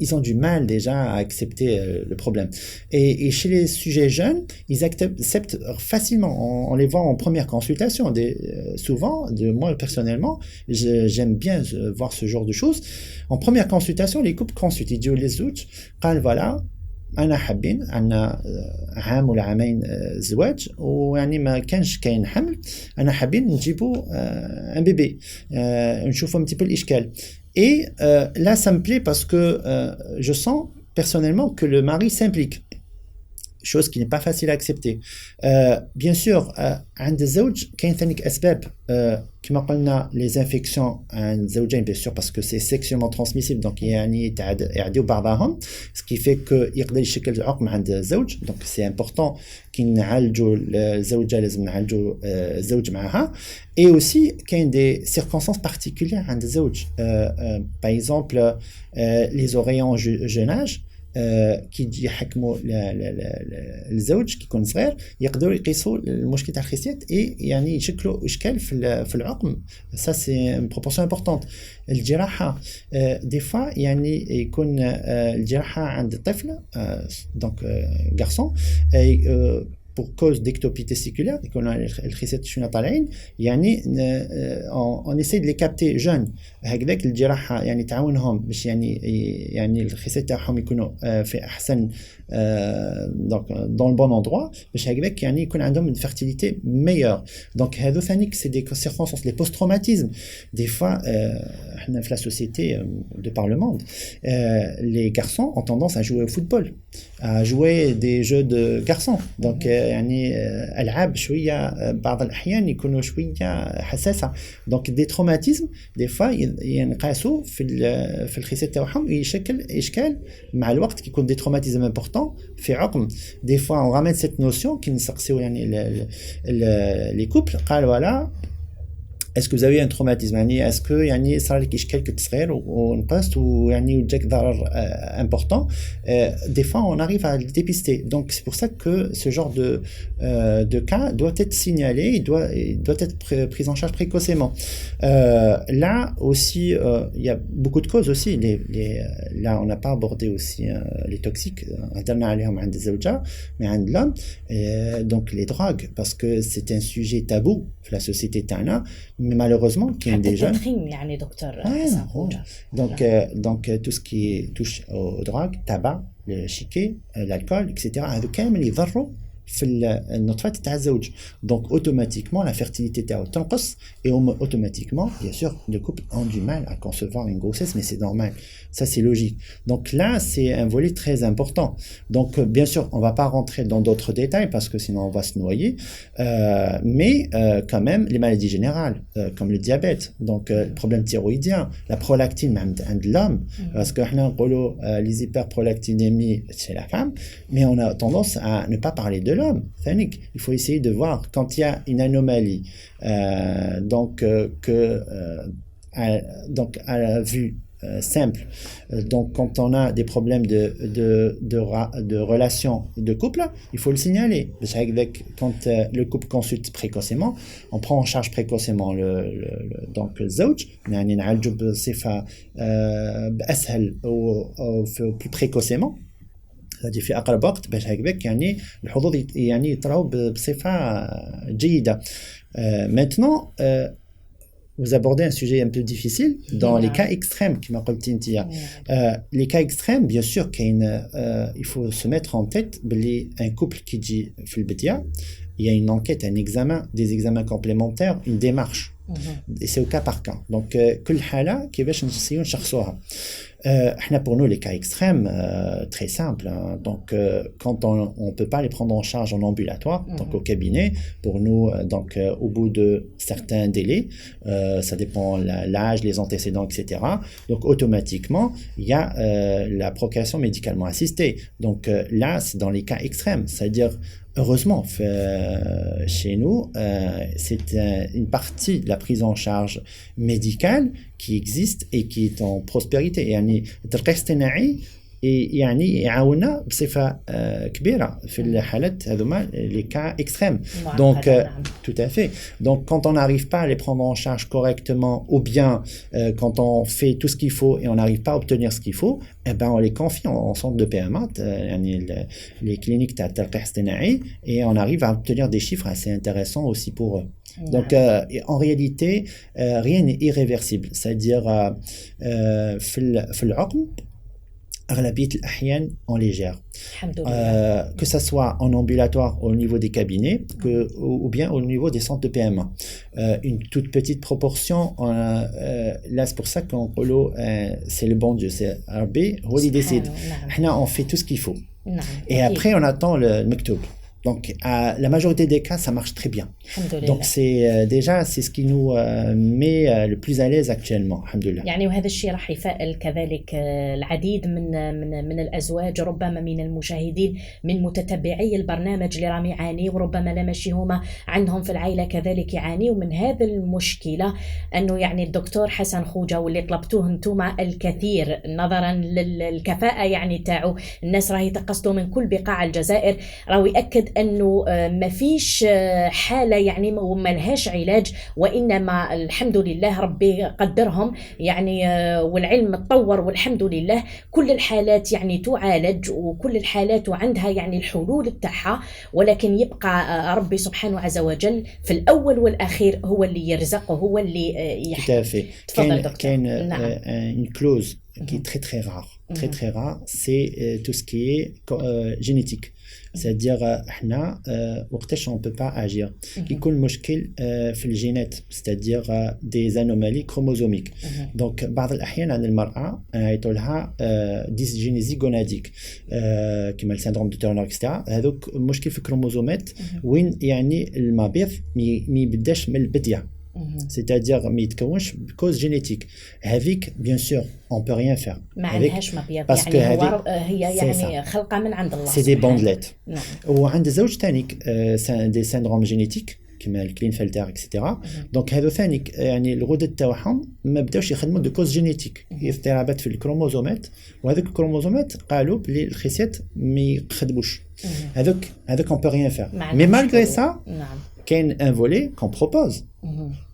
ils ont du mal déjà à accepter le problème. Et chez les sujets jeunes, ils acceptent facilement. On les voit en première consultation. Souvent, moi personnellement, j'aime bien voir ce genre de choses. En première consultation, les couples consultent. Ils disent les autres, voilà, أنا حابين عندنا عام ولا عامين زواج ويعني ما كانش كاين حمل أنا حابين نجيبوا ان بيبي نشوفوا un petit peu الإشكال. Et là ça me plaît parce que je sens personnellement que le mari s'implique, chose qui n'est pas facile à accepter. Bien sûr عند الزوج كاين ثاني أسباب كما قلنا les infections عند الزوجين bien sûr parce que c'est sexuellement transmissible donc يعني يعديو بعضهم ce qui fait que يقدر يشكل عقم عند الزوج. donc c'est important كي نعالجوا الزوجة لازم نعالجوا الزوج معها. et aussi كاين des circonstances particulières عند الزوج par exemple les oreillons jeune âge كي يحكموا الزوج كي يكون صغير يقدروا يقيسوا المشكل تاع الخصيات يعني يشكلوا اشكال في العقم. ça c'est une proportion importante. الجراحه دي فوا يعني يكون الجراحه عند الطفل دونك garçon pour cause d'ectopie testiculaire يكون الخصيات شويه طالعين يعني on essaie de les capter jeunes. هكذاك الجراحه يعني تعاونهم باش يعني الخصيات تاعهم يكونوا في احسن donc dans le bon endroit باش هكذاك يعني يكون عندهم une fertilité meilleure. donc هذو ثانيك c'est des circonstances. les post-traumatismes des fois احنا في la société de par le monde les garçons ont tendance à jouer au football à jouer des jeux de garçons donc يعني ألعاب شوية بعض الأحيان يكونوا شوية حساسة. donc des traumatismes des fois ينقاسوا في الخصيات تاعهم يشكل إشكال مع الوقت كي يكون des traumatismes importants في عقم. des fois on ramène cette notion كي نسقسيو يعني les couples قال voilà est-ce que vous avez un traumatisme يعني est-ce que يعني صار لك إشكال كنت صغير ونقصت ويعني وجاك ضرر important. des fois on arrive à le dépister. donc c'est pour ça que ce genre de cas doit être signalé, il doit être pris en charge précocement. Là aussi il y a beaucoup de causes aussi. Là on n'a pas abordé aussi les toxiques هدرنا عليهم عند الزوجة mais عند l'homme donc les drogues parce que c'est un sujet tabou في la société تاعنا mais malheureusement qui est des jeunes يعني دكتور حسن خوجة. donc tout ce qui touche aux drogues, tabac, le chiquet, l'alcool etc. هذو كامل يضروا في النطفات تاع الزوج. donc automatiquement la fertilité تاعو تنقص et automatiquement bien sûr le couple ont du mal à concevoir une grossesse mais c'est normal, ça c'est logique. donc là c'est un volet très important. donc bien sûr on va pas rentrer dans d'autres détails parce que sinon on va se noyer mais quand même les maladies générales comme le diabète, donc le problème thyroïdien, la prolactine عند l'homme parce que احنا نقولوا les hyperprolactinémies chez la femme mais on a tendance à ne pas parler de l'homme. il faut essayer de voir quand il y a une anomalie donc à la vue simple. Donc, quand on a des problèmes de relations de couple, il faut le signaler. Quand le couple consulte précocement, on prend en charge précocement donc le زوج يعني نعالجه بصفة بأسهل أو plus précocement. هذه في أقرب وقت باش هكذاك يعني الحظوظ يعني يطراو بصفة جيدة. Maintenant, vous abordez un sujet un peu difficile dans les cas extrêmes qui m'a dit. Les cas extrêmes, bien sûr, il faut se mettre en tête un couple qui dit Fulbetia, il y a une enquête, un examen, des examens complémentaires, une démarche. Et c'est au cas par cas. Donc, كل حالة كيفاش نسيو نشخصوها. Pour nous, les cas extrêmes, très simples. Hein. Donc, quand on ne peut pas les prendre en charge en ambulatoire, donc au cabinet, pour nous, au bout de certains délais, ça dépend l'âge, les antécédents, etc. Donc, automatiquement, il y a la procréation médicalement assistée. Donc, là, c'est dans les cas extrêmes, c'est-à-dire heureusement, chez nous, c'est une partie de la prise en charge médicale qui existe et qui est en prospérité. يعني التلقيح الاصطناعي يعني يعاوننا بصفة كبيرة في الحالات هذوما les cas extrêmes. Donc, tout à fait. Donc, quand on n'arrive pas à les prendre en charge correctement ou bien quand on fait tout ce qu'il faut et on n'arrive pas à obtenir ce qu'il faut, eh ben, on les confie en centre de PMA, les cliniques de التلقيح الاصطناعي, et on arrive à obtenir des chiffres assez intéressants aussi pour eux. Donc, en réalité, rien n'est irréversible. C'est-à-dire, في العقم أغلبية الأحيان en légère. Que ça soit en ambulatoire au niveau des cabinets ou bien au niveau des centres de PMA. Une toute petite proportion, là c'est pour ça qu'on c'est le bon Dieu, c'est Rabbi, il décide. On fait tout ce qu'il faut. Et après on attend le mektoub. Donc, la majorité des cas, ça marche très bien. Donc, c'est ce qui nous met le plus à l'aise actuellement. Alhamdulillah. يعني وهذا الشيء راح يفائل كذلك العديد من الأزواج، ربما من المشاهدين من متتبعي البرنامج اللي راهم يعانيوا، وربما لا ماشي هما عندهم في العائلة كذلك يعانيوا من هذا المشكلة. أنه يعني الدكتور حسن خوجة واللي طلبتوه انتوما الكثير نظرا للكفاءة يعني تاعو، الناس راهي تقصدوا من كل بقاع الجزائر، راهو يأكد أنه ما فيش حالة يعني وما لهاش علاج، وإنما الحمد لله ربي قدرهم يعني، والعلم تطور والحمد لله. كل الحالات يعني تعالج وكل الحالات وعندها يعني الحلول بتاعها، ولكن يبقى ربي سبحانه عز وجل في الأول والأخير هو اللي يرزق وهو اللي يحفظ. تفضل دكتور. كاين une clause qui est très très rare. Très très rare, c'est tout ce qui est génétique. C'est-à-dire احنا وقتاش on peut pas agir. يكون مشكل في الجينات، c'est-à-dire des anomalies chromosomiques. Donc بعض الأحيان عند المرأة يعيطوا لها dysgénésie gonadique كما السيندروم دو تيرنر etc. هذوك مشكل في الكروموزومات وين يعني المبيض ما يبداش من البداية. C'est-à-dire ما يتكونش بكوز جينيتيك. هذيك bien sûr on peut rien faire. ما عندهاش مبيض يعني هي يعني خلقة من عند الله. C'est des bandelettes. وعند زوج ثاني des syndromes génétiques كما الكلينفلتر etc. دونك هذو ثاني يعني الغدد تاعهم ما بداوش يخدموا دو كوز جينيتيك، اضطرابات في الكروموزومات، وهذوك الكروموزومات قالوا بلي الخصيات ما يخدموش. هذوك on peut rien faire. Mais malgré ça كاين un volet qu'on propose,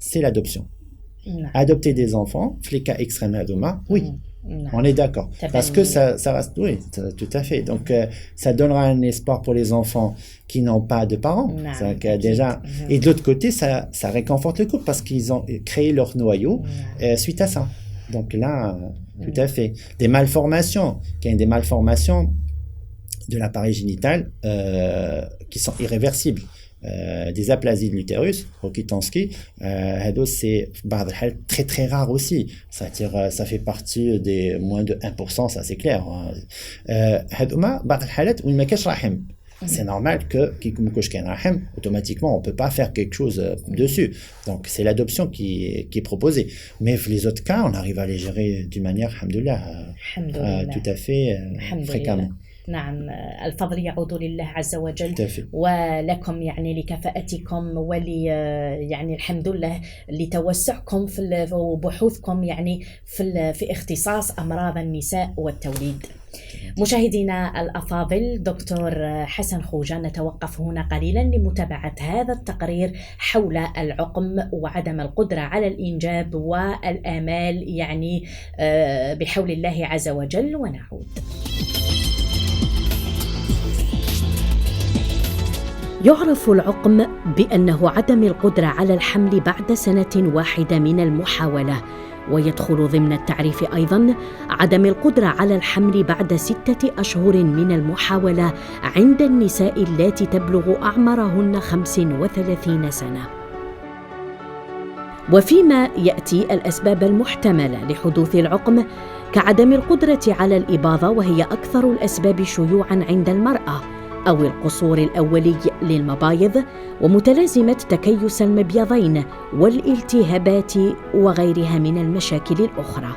c'est l'adoption. Adopter des enfants, les cas extrêmes هذوما, oui. On est d'accord. Parce que ça reste, oui, tout à fait. Donc, ça donnera un espoir pour les enfants qui n'ont pas de parents. Déjà. Et de l'autre côté, ça réconforte le couple parce qu'ils ont créé leur noyau suite à ça. Donc là, tout à fait. Des malformations, qu'il y a des malformations de l'appareil génital qui sont irréversibles. Des aplasies de l'utérus, Rokitansky, c'est très très rare aussi. C'est-à-dire, ça fait partie des moins de 1%, ça c'est clair. C'est normal que automatiquement on peut pas faire quelque chose dessus. Donc c'est l'adoption qui est proposée. Mais les autres cas, on arrive à les gérer d'une manière, alhamdoulilah, tout à fait fréquemment. نعم، الفضل يعود لله عز وجل تافي. ولكم يعني لكفاءتكم ولي يعني الحمد لله لتوسعكم في وبحوثكم يعني في اختصاص أمراض النساء والتوليد. مشاهدينا الأفاضل، دكتور حسن خوجة، نتوقف هنا قليلا لمتابعة هذا التقرير حول العقم وعدم القدرة على الإنجاب والآمال يعني بحول الله عز وجل، ونعود. يعرف العقم بأنه عدم القدرة على الحمل بعد سنة واحدة من المحاولة، ويدخل ضمن التعريف أيضاً عدم القدرة على الحمل بعد 6 أشهر من المحاولة عند النساء اللاتي تبلغ أعمارهن 35 سنة. وفيما يأتي الأسباب المحتملة لحدوث العقم كعدم القدرة على الإباضة، وهي أكثر الأسباب شيوعاً عند المرأة، أو القصور الأولي للمبايض، ومتلازمة تكيس المبيضين والالتهابات وغيرها من المشاكل الأخرى.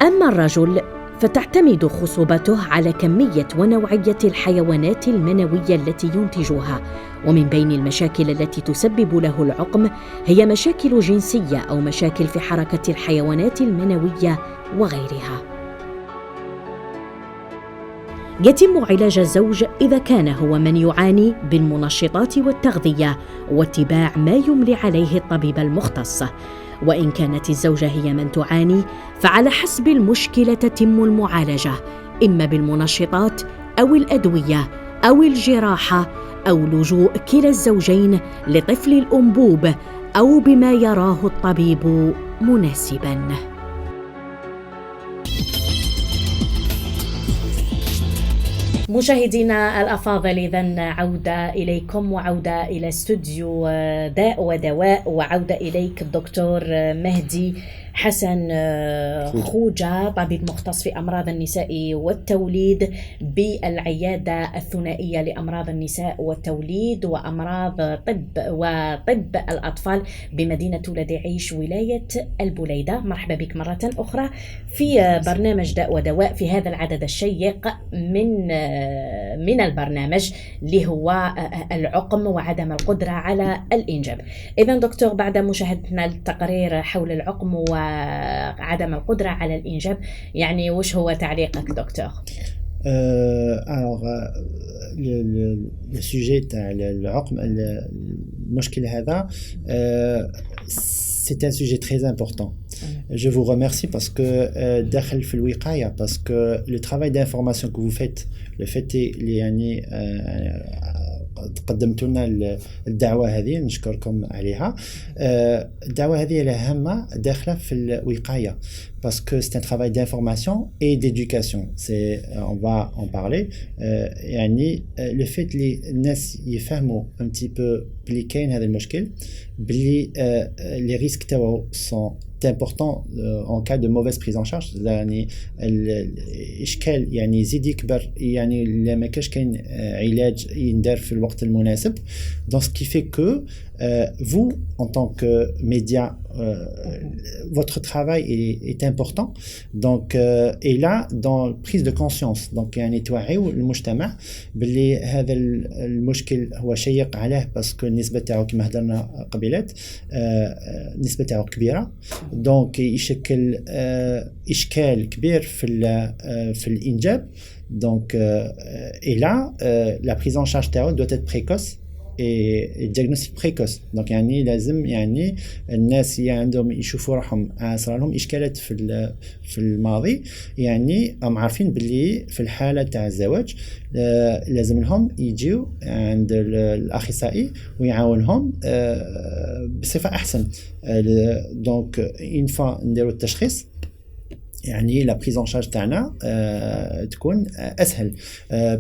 أما الرجل فتعتمد خصوبته على كمية ونوعية الحيوانات المنوية التي ينتجها، ومن بين المشاكل التي تسبب له العقم هي مشاكل جنسية أو مشاكل في حركة الحيوانات المنوية وغيرها. يتم علاج الزوج إذا كان هو من يعاني بالمنشطات والتغذية واتباع ما يملي عليه الطبيب المختص، وإن كانت الزوجة هي من تعاني فعلى حسب المشكلة تتم المعالجة، إما بالمنشطات أو الأدوية أو الجراحة أو لجوء كلا الزوجين لطفل الأنبوب أو بما يراه الطبيب مناسباً. مشاهدينا الأفاضل، إذن عودة إليكم وعودة إلى استوديو داء ودواء، وعودة إليك الدكتور مهدي حسن خوجة، طبيب مختص في أمراض النساء والتوليد بالعيادة الثنائية لأمراض النساء والتوليد وأمراض وطب الأطفال بمدينة ولد عيش ولاية البليدة. مرحبا بك مرة أخرى في برنامج داء ودواء في هذا العدد الشيق من البرنامج اللي هو العقم وعدم القدرة على الإنجاب. إذن دكتور، بعد مشاهدتنا التقرير حول العقم وعدم القدرة على الإنجاب، يعني وش هو تعليقك دكتور؟ alors le sujet تاع العقم، المشكل هذا c'est un sujet très important. Je vous remercie parce que داخل في الوقاية، parce que le travail d'information que vous faites, le fait اللي يعني قدمتوا لنا الدعوة هذه نشكركم عليها. الدعوة هذه لها هامة داخلة في الوقاية parce que c'est un travail d'information et d'éducation. On va en parler. يعني le fait اللي الناس يفهموا un petit peu بلي كاين هذا المشكل، بلي les risques تاعو sont important en cas de mauvaise prise en charge. يعني الاشكال يعني يزيد يكبر يعني لما كاش كاين علاج يندار في الوقت المناسب. donc ce qui fait que vous en tant que média votre travail est important. donc et là dans prise de conscience donc يعني توعيو المجتمع باللي هذا المشكل هو شيق عليه باسكو النسبه تاعو كما هضرنا قبيلات النسبه تاعو كبيره، دونك يشكل اشكال كبير في الانجاب. donc et là la prise en charge تاعو doit être précoce et diagnostic précoce. donc يعني لازم يعني الناس اللي عندهم يشوفوا روحهم صار لهم اشكالات في الماضي، يعني هم عارفين باللي في الحاله تاع الزواج لازم لهم يجيو عند الاخصائي ويعاونهم بصفه احسن. donc une fois نديروا التشخيص يعني la prise en charge تاعنا تكون اسهل.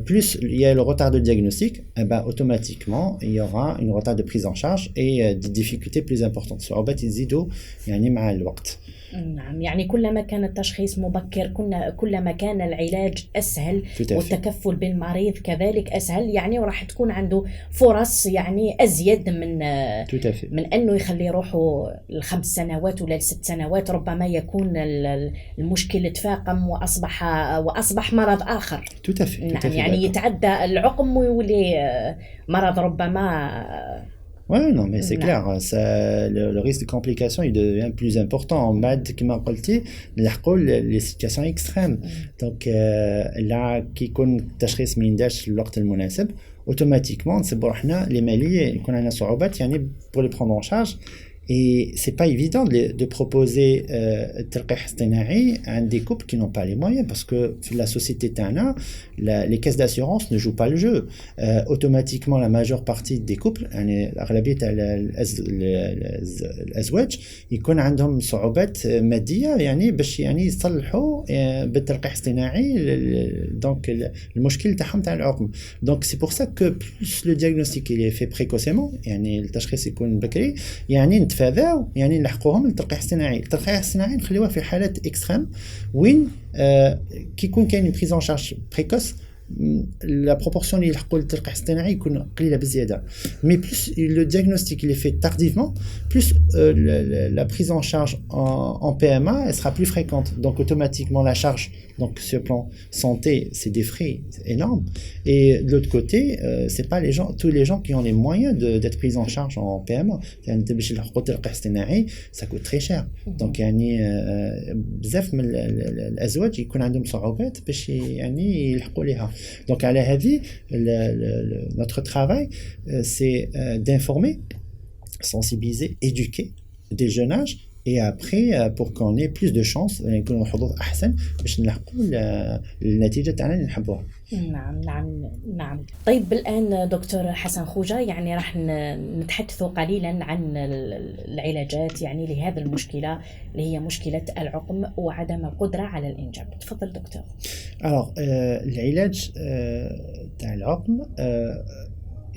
plus il y a le retard de diagnostic, automatiquement il y aura une retard de prise en charge et des difficultés plus importantes. صعوبات يزيدوا يعني مع الوقت. نعم، يعني كلما كان التشخيص مبكر كلما كان العلاج أسهل، Tout à fait. والتكفل بالمريض كذلك أسهل، يعني وراح تكون عنده فرص يعني أزيد Tout à fait. من أنه يخلي روحه ل5 سنوات ولا ل6 سنوات. ربما يكون المشكل تفاقم وأصبح مرض آخر. Tout à fait. Tout à نعم، fait يعني d'accord. يتعدى العقم ويولي مرض ربما. Ouais, non, mais c'est نعم. clair, ça, le risque de complication il devient plus important. En bas, كما قلتي نلحقوا les situations extrêmes. Donc là كي يكون التشخيص ما ينداش في الوقت المناسب automatiquement نصيبوا حنا les maladies يكون عندنا صعوبات يعني pour les prendre en charge. Et c'est pas évident de proposer التلقيح الاصطناعي à des couples qui n'ont pas les moyens parce que la société تاعنا les caisses d'assurance ne jouent pas le jeu. Automatiquement la majeure partie des couples يعني الأغلبية تاع الأزواج يكون عندهم صعوبات مادية يعني باش يعني يصلحوا بالتلقيح الاصطناعي donc المشكل تاعهم تاع العقم. Donc c'est pour ça que plus le diagnostic il est fait précocement يعني التشخيص يكون بكري يعني نتفاداو يعني نلحقوهم للتلقيح الاصطناعي. التلقيح الاصطناعي نخليوه في حالات اكستريم وين كي يكون كاين بريز ان شارج بريكوس la proportion اللي يلحقوا للتلقيح الاصطناعي يكون قليله بزياده. Mais plus le diagnostic il est fait tardivement, plus la prise en charge en PMA elle sera plus fréquente. Donc automatiquement la charge donc sur le plan santé c'est des frais énormes. Et de l'autre côté c'est pas les gens tous les gens qui ont les moyens d'être pris en charge en PMA. يعني باش يلحقوا التلقيح الاصطناعي ça coûte très cher. Donc يعني بزاف من الازواج يكون عندهم صعوبات باش يعني يلحقوا ليها. Donc à la هذه notre travail c'est d'informer, sensibiliser, éduquer dès le jeune âge et après pour qu'on ait plus de chance يكون الحظوظ احسن باش نلحقوا النتيجه تاعنا اللي نحبوها. نعم نعم نعم. طيب الآن دكتور حسن خوجة يعني راح نتحدث قليلا عن العلاجات يعني لهذا المشكلة اللي هي مشكلة العقم وعدم القدرة على الإنجاب. تفضل دكتور. Alors العلاج تاع العقم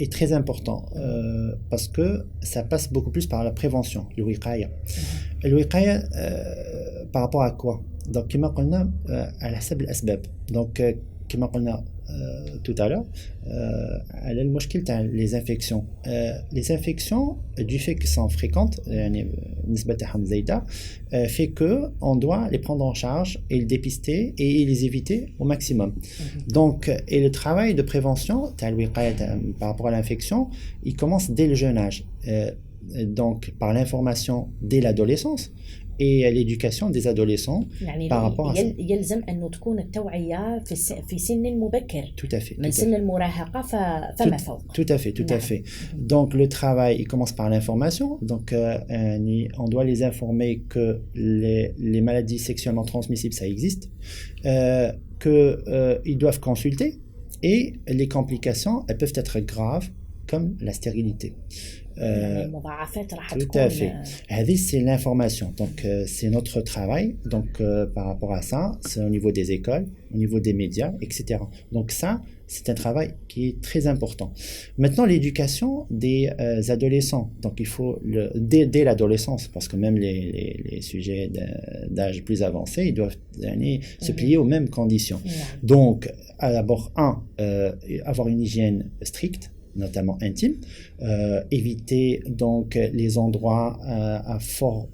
est très important parce que ça passe beaucoup plus par la prévention, الوقاية. الوقاية par rapport à quoi? Donc كما قلنا على حسب الأسباب. Donc كما قلنا tout à l'heure على المشكل تاع les infections. Les infections du fait qu'elles sont fréquentes يعني النسبة تاعهم زايدة fait que on doit les prendre en charge et les dépister et les éviter au maximum. Donc et le travail de prévention تاع الوقاية par rapport à l'infection il commence dès le jeune âge. Donc par l'information dès l'adolescence et l'éducation des adolescents يعني par rapport à ça. يلزم أنه تكون التوعية في سن مبكر. Tout à fait. من سن المراهقة فما فوق. Tout à fait, tout à fait. Donc le travail, il commence par l'information. Donc on doit les informer que les maladies sexuellement transmissibles, ça existe, qu'ils doivent consulter et les complications, elles peuvent être graves comme la stérilité. Tout à fait. C'est l'information. Donc, c'est notre travail. Donc, par rapport à ça, c'est au niveau des écoles, au niveau des médias, etc. Donc, ça, c'est un travail qui est très important. Maintenant, l'éducation des adolescents. Donc, il faut, dès l'adolescence, parce que même les sujets d'âge plus avancé, ils doivent se plier aux mêmes conditions. Donc, d'abord, avoir une hygiène stricte, notamment intime, éviter donc les endroits à forte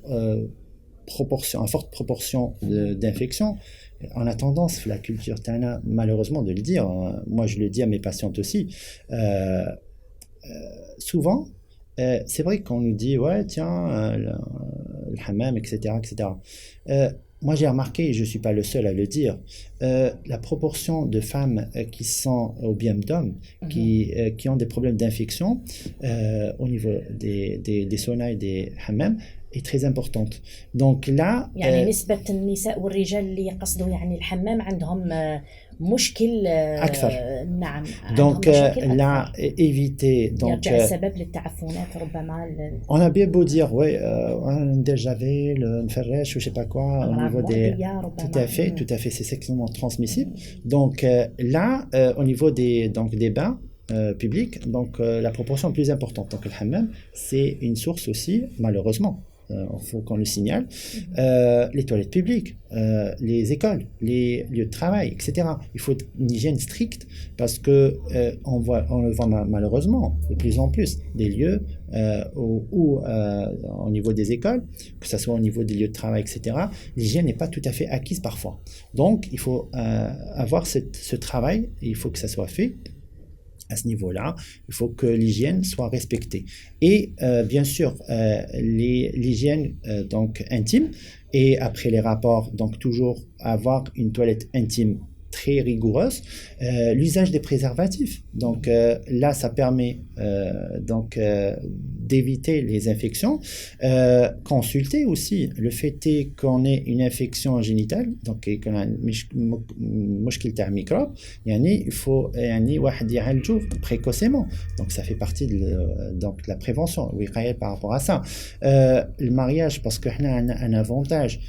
proportion d'infection. On a tendance, la culture tana, malheureusement de le dire, moi je le dis à mes patientes aussi, souvent, c'est vrai qu'on nous dit, ouais tiens, le hammam, etc. etc. Moi, j'ai remarqué, et je ne suis pas le seul à le dire, la proportion de femmes qui sont, ou bien d'hommes, qui ont des problèmes d'infection au niveau des saunas et des hammams est très importante. Donc là... يعني نسبة النساء والرجال اللي يقصدوا يعني الحمام عندهم مشكل أكثر. نعم. Donc là, éviter... Donc, يرجع السبب للتعفنات ربما. On a bien beau dire, ouais, déjà le nferresh ou je sais pas quoi, au niveau des... Tout à fait, c'est sexuellement transmissible. Donc là, au niveau des bains, publics, donc la proportion plus importante. Donc le hammam, c'est une source aussi, malheureusement, il faut qu'on le signale, les toilettes publiques, les écoles, les lieux de travail, etc. Il faut une hygiène stricte parce que on le voit malheureusement de plus en plus des lieux au niveau des écoles, que ce soit au niveau des lieux de travail, etc. L'hygiène n'est pas tout à fait acquise parfois. Donc il faut avoir ce travail, et il faut que ça soit fait. À ce niveau-là, il faut que l'hygiène soit respectée. Et bien sûr, l'hygiène donc intime, et après les rapports, donc toujours avoir une toilette intime très rigoureuse, l'usage des préservatifs. Donc là, ça permet d'éviter les infections. Consulter aussi. Le fait est qu'on ait une infection génitale, donc qu'on a مشكل تاع ميكروب, يعني il faut يعني واحد يعالجه précocement. Donc ça fait partie de la prévention, الوقاية par rapport à ça. Le mariage, parce qu'on a un avantage.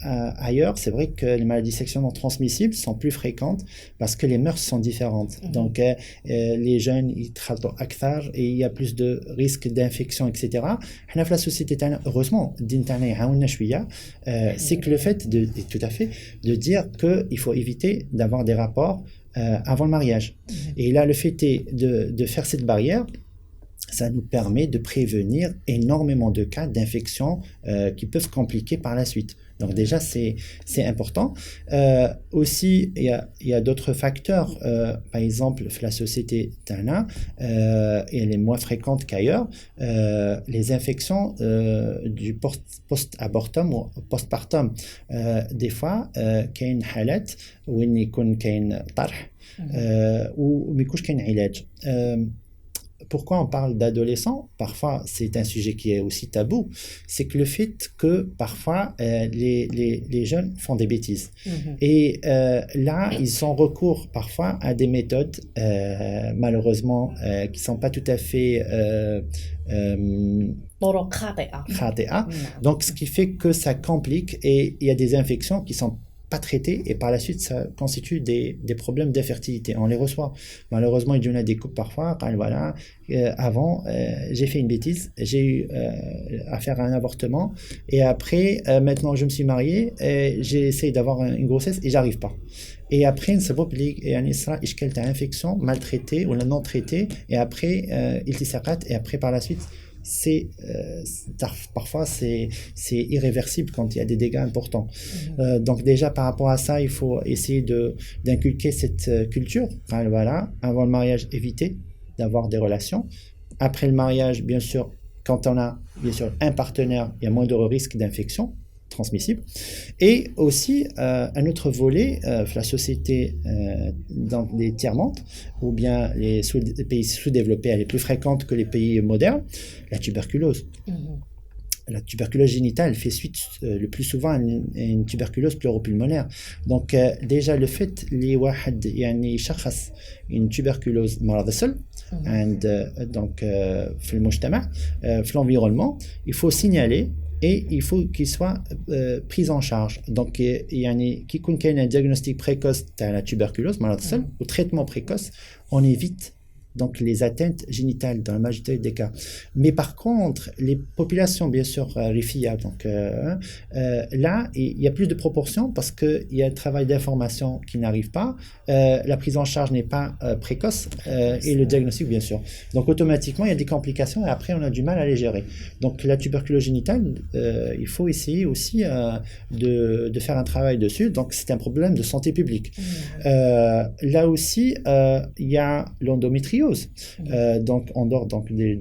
Ailleurs, c'est vrai que les maladies sexuellement transmissibles sont plus fréquentes parce que les mœurs sont différentes. Donc, les jeunes, ils traitent akthar et il y a plus de risques d'infection, etc. Dans la société, heureusement, c'est que le fait tout à fait, de dire qu'il faut éviter d'avoir des rapports avant le mariage. Et là, le fait est de faire cette barrière. Ça nous permet de prévenir énormément de cas d'infection qui peuvent compliquer par la suite. Donc déjà, c'est important. Aussi, il y a d'autres facteurs. Par exemple, la société Tana, elle est moins fréquente qu'ailleurs. Les infections du post-abortum ou postpartum. Des fois, il y a une halette où il y a une طرح ou il y a un علاج. Pourquoi on parle d'adolescents? Parfois, c'est un sujet qui est aussi tabou. C'est que le fait que parfois, les jeunes font des bêtises. Et là, ils ont recours parfois à des méthodes, malheureusement, qui ne sont pas tout à fait خاطئة. Donc, ce qui fait que ça complique et il y a des infections qui sont pas traités et par la suite ça constitue des problèmes d'infertilité. On les reçoit. Malheureusement, il y en a des couples parfois. Voilà, avant, j'ai fait une bêtise, j'ai eu à faire un avortement et après, maintenant je me suis marié et j'ai essayé d'avoir une grossesse et j'arrive pas. Et après, il y a une infection mal traitée ou non traitée et après, il s'arrête et après par la suite, parfois c'est irréversible quand il y a des dégâts importants. Donc déjà par rapport à ça, il faut essayer d'inculquer cette culture. Voilà, avant le mariage, éviter d'avoir des relations. Après le mariage, bien sûr, quand on a bien sûr un partenaire, il y a moins de risque d'infection transmissible. Et aussi un autre volet, la société dans les tiers-mondes ou bien les pays sous-développés, elle est plus fréquente que les pays modernes, la tuberculose. La tuberculose génitale fait suite le plus souvent à une tuberculose pleuropulmonaire. Donc déjà le fait les واحد يعني يشخص une tuberculose مرض السل donc في المجتمع في l'environnement, il faut signaler et il faut qu'il soit pris en charge. Donc يعني كي يكون كاين un diagnostic précoce تاع la tuberculose مرض السل ou traitement précoce, on évite donc les atteintes génitales dans la majorité des cas. Mais par contre, les populations, bien sûr, RIFIA, donc là, il y a plus de proportions parce qu'il y a un travail d'information qui n'arrive pas, la prise en charge n'est pas précoce et le diagnostic, bien sûr. Donc automatiquement, il y a des complications et après, on a du mal à les gérer. Donc la tuberculose génitale, il faut essayer aussi de faire un travail dessus. Donc c'est un problème de santé publique. Là aussi, il y a l'endométriose. Donc en dehors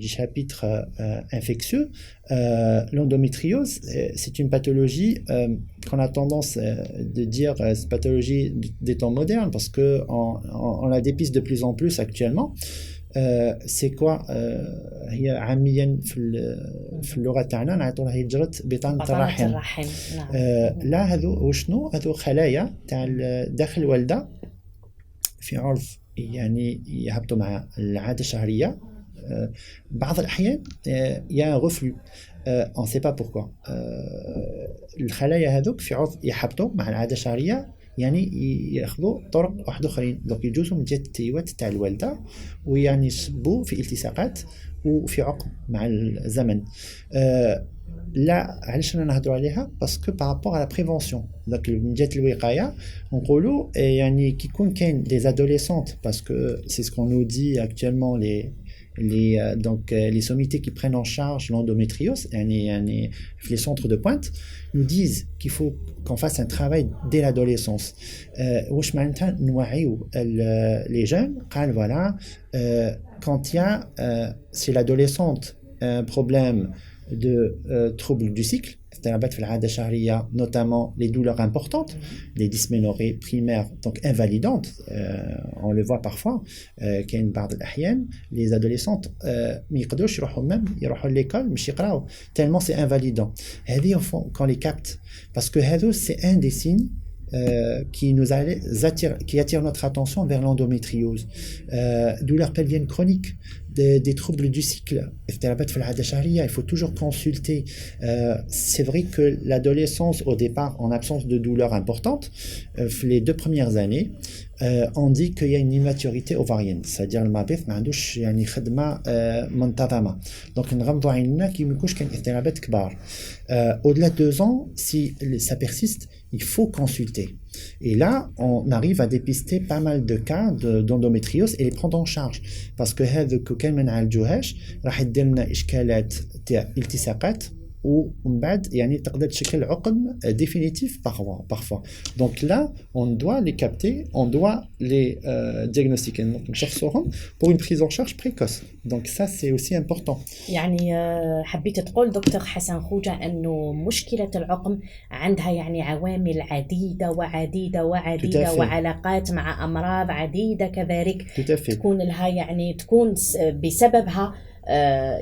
du chapitre infectieux, l'endométriose, c'est une pathologie qu'on a tendance de dire c'est une pathologie des temps modernes parce qu'on la dépiste de plus en plus actuellement. C'est quoi هي عاميا في اللغه تاعنا نعطوا لها هجره بطانه الرحم. لا هذو وشنو هذو خلايا تاع داخل الوالده في عرض يعني يهبطوا مع العادة الشهرية. بعض الأحيان il y a un reflux. On ne sait pas pourquoi. الخلايا هذوك في عرض يهبطوا مع العادة الشهرية يعني ياخذوا طرق واحد اخرين دونك يجوزوا من جهه التيوات تاع الوالده ويعني يصبوا في التصاقات وفي عقم مع الزمن. لا علاش رانا نهضروا عليها باسكو بارابور على بريفونسيون دونك من جهه الوقايه نقولوا يعني كي يكون كاين دي ادوليسونت باسكو سي سكون نو دي اكطوالمون les sommités qui prennent en charge l'endométriose, les centres de pointe, nous disent qu'il faut qu'on fasse un travail dès l'adolescence. Les jeunes, voilà, quand il y a, c'est l'adolescente, un problème de troubles du cycle, notamment les douleurs importantes, les dysménorrhées primaires, donc invalidantes, on le voit parfois, qu'il y a une barre de l'ahyen, les adolescentes, même يروحوا à l'école, tellement c'est invalidant. Quand les capte, parce que c'est un des signes qui attire notre attention vers l'endométriose. Douleurs pelviennes chroniques, des troubles du cycle, il faut toujours consulter. C'est vrai que l'adolescence, au départ, en absence de douleurs importantes, les 2 premières années, on dit qu'il y a une immaturité ovarienne, c'est-à-dire le mabith ما عندوش يعني خدمة منتظمة. Donc نغمضوا عيننا كي ما يكونش كاين اضطرابات كبار. Au-delà de 2 ans, si ça persiste, il faut consulter. Et là, on arrive à dépister pas mal de cas d'endométriose et les prendre en charge. Parce que هذوك كان ما نعالجوهاش راح يدير لنا إشكالات تاع التصاقات ومن بعد يعني تقدر تشكل عقم définitif parfois. Donc là, on doit les capter, on doit les diagnostiquer donc نشخصوهم pour une prise en charge précoce. Donc ça c'est aussi important. يعني حبيت تقول دكتور حسن خوجة أنه مشكلة العقم عندها يعني عوامل عديدة وعلاقات مع أمراض عديدة كذلك تكون لها يعني تكون بسببها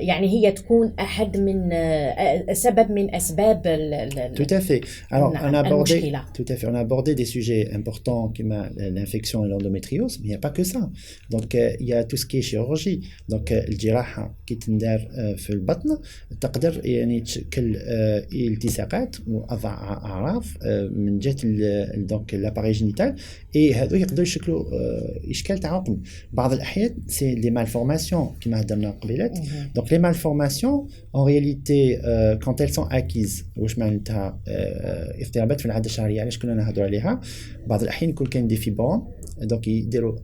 يعني هي تكون أحد من سبب من أسباب Tout à fait. Alors, on a abordé des sujets importants comme l'infection et l'endométriose, mais il n'y a pas que ça. Donc, il y a tout ce qui est chirurgie. Donc, الجراحة كي تندار في البطن تقدر يعني تشكل التصاقات وأعراض من جهة donc l'appareil génital et هذو يقدروا يشكلوا إشكال تعاقم. بعض الأحيان c'est des malformations كما هضرنا قبيلات. Donc les malformations en réalité quand elles sont acquises واش معناتها اضطرابات في العادة الشهرية علاش كنا نهضروا عليها بعض الأحيان يكون كاين دي فيبرون دونك يديروا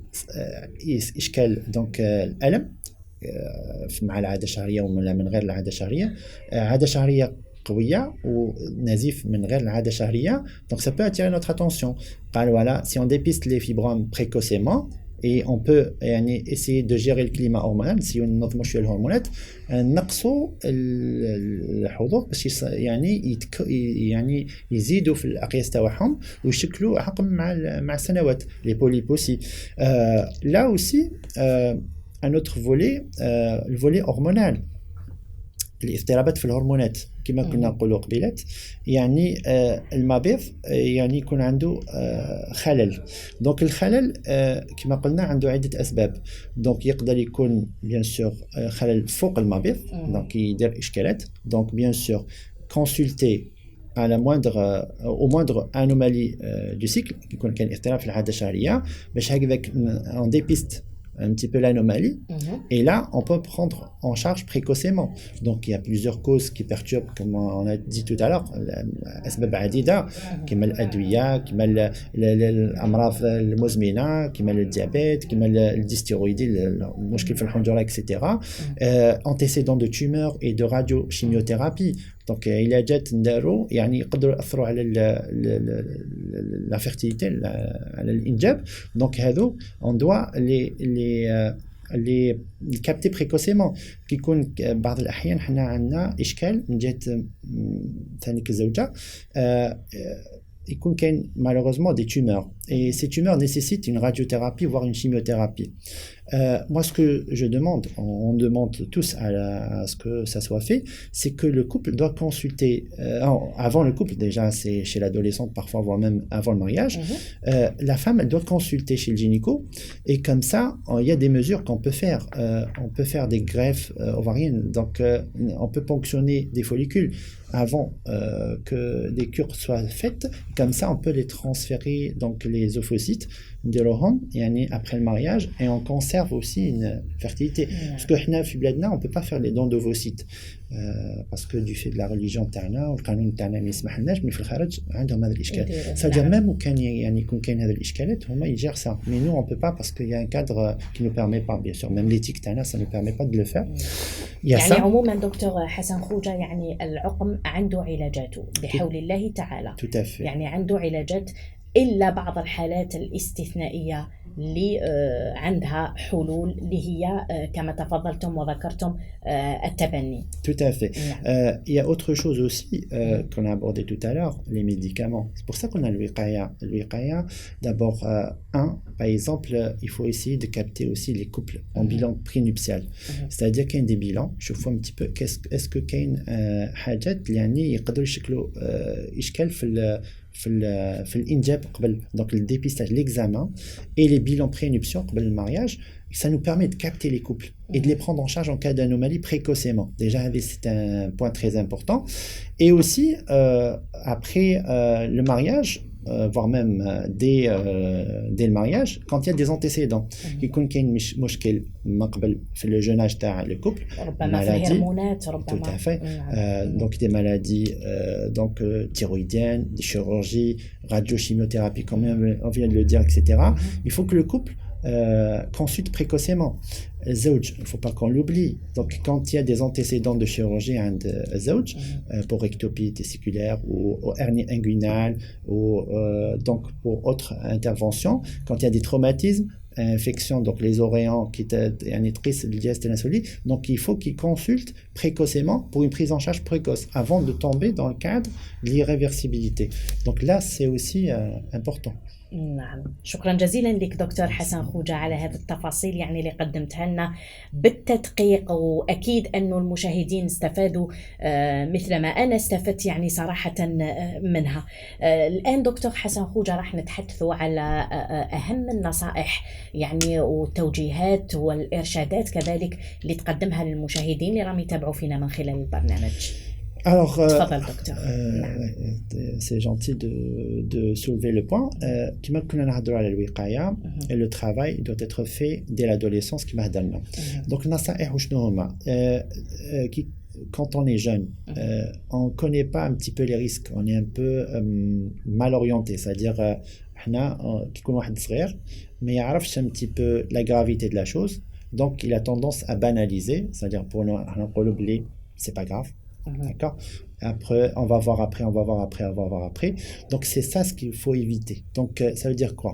إشكال دونك الألم مع العادة الشهرية ولا من غير العادة الشهرية عادة شهرية قوية ونزيف من غير العادة الشهرية donc ça peut attirer notre attention. قال voilà si on dépiste les fibromes précocement et on peut يعني essayer de gérer le climat hormonal si on ننظموا شويه الهرمونات نقصوا الحظوظ باش يعني يزيدوا في الاقياس تاعهم ويشكلوا عقم مع السنوات les polypes aussi. Là aussi un autre volet le volet hormonal الاضطرابات في الهرمونات كما كنا نقولوا قبيلات يعني المبيض يعني يكون عنده خلل دونك الخلل كما قلنا عنده عدة أسباب دونك يقدر يكون بيان سور خلل فوق المبيض دونك يدير إشكالات دونك بيان سور كونسلتي على au moindre anomalie du cycle يكون كان اضطراب في العادة الشهرية باش هكذاك on dépiste un petit peu l'anomalie et là on peut prendre en charge précocement. Donc il y a plusieurs causes qui perturbent comme on a dit tout à l'heure أسباب عديدة كما الأدوية كما الأمراض المزمنة كما الديابيت كما الديستيرويدي المشكل في الحنجرة etc. Antécédents de tumeurs et de radiochimiothérapie. Donc علاجات ندارو يعني يقدروا يأثروا على la fertilité على الإنجاب. Donc هذو on doit les capter précocement كيكون بعض الأحيان حنا عندنا إشكال من جهة ثاني الزوجة يكون كاين malheureusement des tumeurs Et ces tumeurs nécessitent une radiothérapie, voire une chimiothérapie. Moi, ce que je demande, on demande tous à ce que ça soit fait, c'est que le couple doit consulter, avant le couple, déjà c'est chez l'adolescente parfois, voire même avant le mariage, la femme, elle doit consulter chez le gynéco, et comme ça, il y a des mesures qu'on peut faire. On peut faire des greffes ovariennes, donc on peut ponctionner des follicules avant que des cures soient faites, comme ça on peut les transférer, donc les ovocytes, et après le mariage, et on conserve aussi une fertilité. Parce que on ne peut pas faire les dons d'ovocytes parce que du fait de la religion تاعنا والقانون تاعنا ما يسمحلناش, mais في الخارج عندهم هذا الاشكال. Ça veut dire même وكان يعني يكون كاين هذا الاشكالات هما ils gèrent ça, mais nous on peut pas parce qu'il y a un cadre qui nous permet pas, bien sûr, même l'éthique تاعنا ça nous permet pas de le faire. يعني عموما دكتور حسن خوجة, يعني العقم عنده علاجاته بحول الله تعالى. Tout à fait. يعني عنده علاجات إلا بعض الحالات الاستثنائية اللي عندها حلول اللي هي كما تفضلتم وذكرتم التبني. Tout à fait. Il y a autre chose aussi qu'on a abordé tout à l'heure, les médicaments. C'est pour ça qu'on a le wiqaya. Le wiqaya, d'abord, par exemple, il faut essayer de capter aussi les couples en bilan prénuptial. C'est-à-dire qu'il y a des bilans. Je vois un petit peu, est-ce que qu'il y a une حاجات اللي يقدروا يشكلوا إشكال في الإنجاب قبل, donc le dépistage, l'examen et les bilans prénuptiaux قبل le mariage, ça nous permet de capter les couples et de les prendre en charge en cas d'anomalie précocement. Déjà, c'est un point très important. Et aussi, après le mariage, voire même dès le mariage, quand il y a des antécédents, يكون كاين مشكل ما قبل في le jeune âge تاع le couple, maladies, tout à fait, donc des maladies donc thyroïdiennes, des chirurgies, radiochimiothérapie, comme on vient de le dire, etc. Il faut que le couple consulte précocement. الزوج, il ne faut pas qu'on l'oublie. Donc, quand il y a des antécédents de chirurgie عند الزوج, pour rectopie testiculaire ou hernie inguinale ou donc pour autre intervention, quand il y a des traumatismes, infection, donc les oréans qui étaient anitrices, le dieste et l'insuline, donc il faut qu'ils consultent précocement pour une prise en charge précoce avant de tomber dans le cadre de l'irréversibilité. Donc là, c'est aussi important. نعم, شكرا جزيلا لك دكتور حسن خوجة على هذه التفاصيل يعني اللي قدمتها لنا بالتدقيق, وأكيد أنه المشاهدين استفادوا مثل ما أنا استفدت يعني صراحة منها. الآن دكتور حسن خوجة راح نتحدثوا على أهم النصائح يعني والتوجيهات والإرشادات كذلك اللي تقدمها للمشاهدين اللي راهم يتابعوا فينا من خلال البرنامج. Alors, تفضل دكتور. C'est gentil de soulever le point. كما كنا نهضروا على الوقاية, et le travail doit être fait dès l'adolescence كما هضرنا. Donc النصائح وشنو هما؟ Quand on est jeune, on connaît pas un petit peu les risques, on est un peu mal orienté, c'est-à-dire حنا كي يكون واحد صغير ما يعرفش un petit peu la gravité de la chose, donc il a tendance à banaliser, c'est-à-dire pour nous حنا نقولوا بلي c'est pas grave. D'accord. Après, on va voir après. Donc, c'est ça ce qu'il faut éviter. Donc, ça veut dire quoi?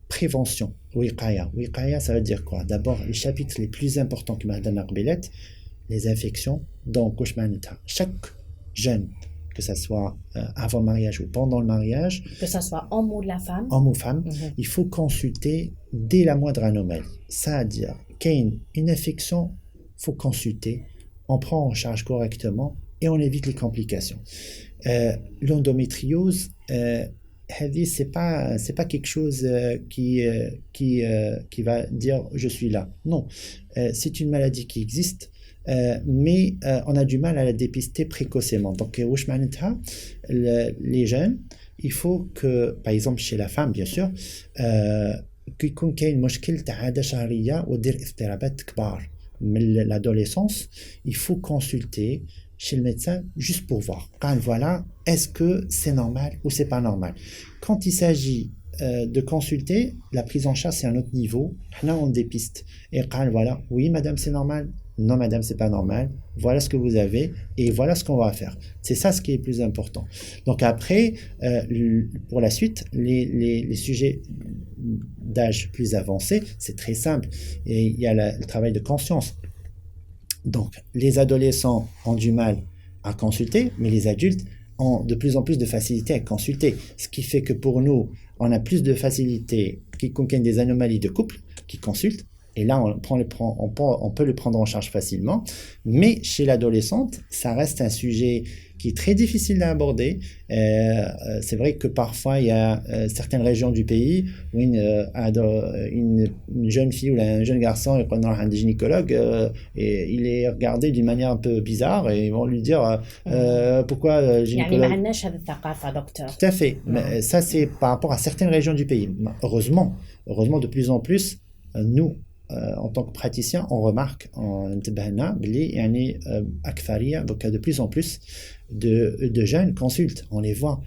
Prévention. Wiqaya. Wiqaya, ça veut dire quoi? D'abord, les chapitres les plus importants que Mahdan Arbelet, les infections. Donc, chaque jeune, que ça soit avant le mariage ou pendant le mariage, que ça soit homme ou la femme, il faut consulter dès la moindre anomalie. C'est-à-dire, qu'il y a une infection, il faut consulter. On prend en charge correctement et on évite les complications. L'endométriose, c'est pas quelque chose qui va dire je suis là. Non, c'est une maladie qui existe, mais on a du mal à la dépister précocement. Donc, les jeunes, il faut que, par exemple chez la femme bien sûr, يكون كاين مشكل تاع عادة شهرية ودير اضطرابات كبار. L'adolescence, il faut consulter chez le médecin juste pour voir. Quand voilà, est-ce que c'est normal ou c'est pas normal? Quand il s'agit de consulter, la prise en charge c'est un autre niveau. Là on dépiste et quand voilà, oui madame c'est normal, non madame c'est pas normal, voilà ce que vous avez et voilà ce qu'on va faire. C'est ça ce qui est le plus important. Donc après, pour la suite, les sujets d'âge plus avancé, c'est très simple. Et il y a le travail de conscience. Donc, les adolescents ont du mal à consulter, mais les adultes ont de plus en plus de facilité à consulter. Ce qui fait que pour nous, on a plus de facilité qui contiennent des anomalies de couple qui consultent. Et là, on peut le prendre en charge facilement. Mais chez l'adolescente, ça reste un sujet qui est très difficile à aborder. C'est vrai que parfois, il y a certaines régions du pays où une jeune fille ou un jeune garçon est pendant un gynécologue et il est regardé d'une manière un peu bizarre et ils vont lui dire pourquoi gynécologue. يعني ما عندناش هذه الثقافة دكتور. Tout à fait. Mais ça, c'est par rapport à certaines régions du pays. Heureusement, de plus en plus, nous, en tant que praticiens, on remarque en انتبهنا بلي يعني أكثرية de plus en plus de jeunes consultent, on les voit.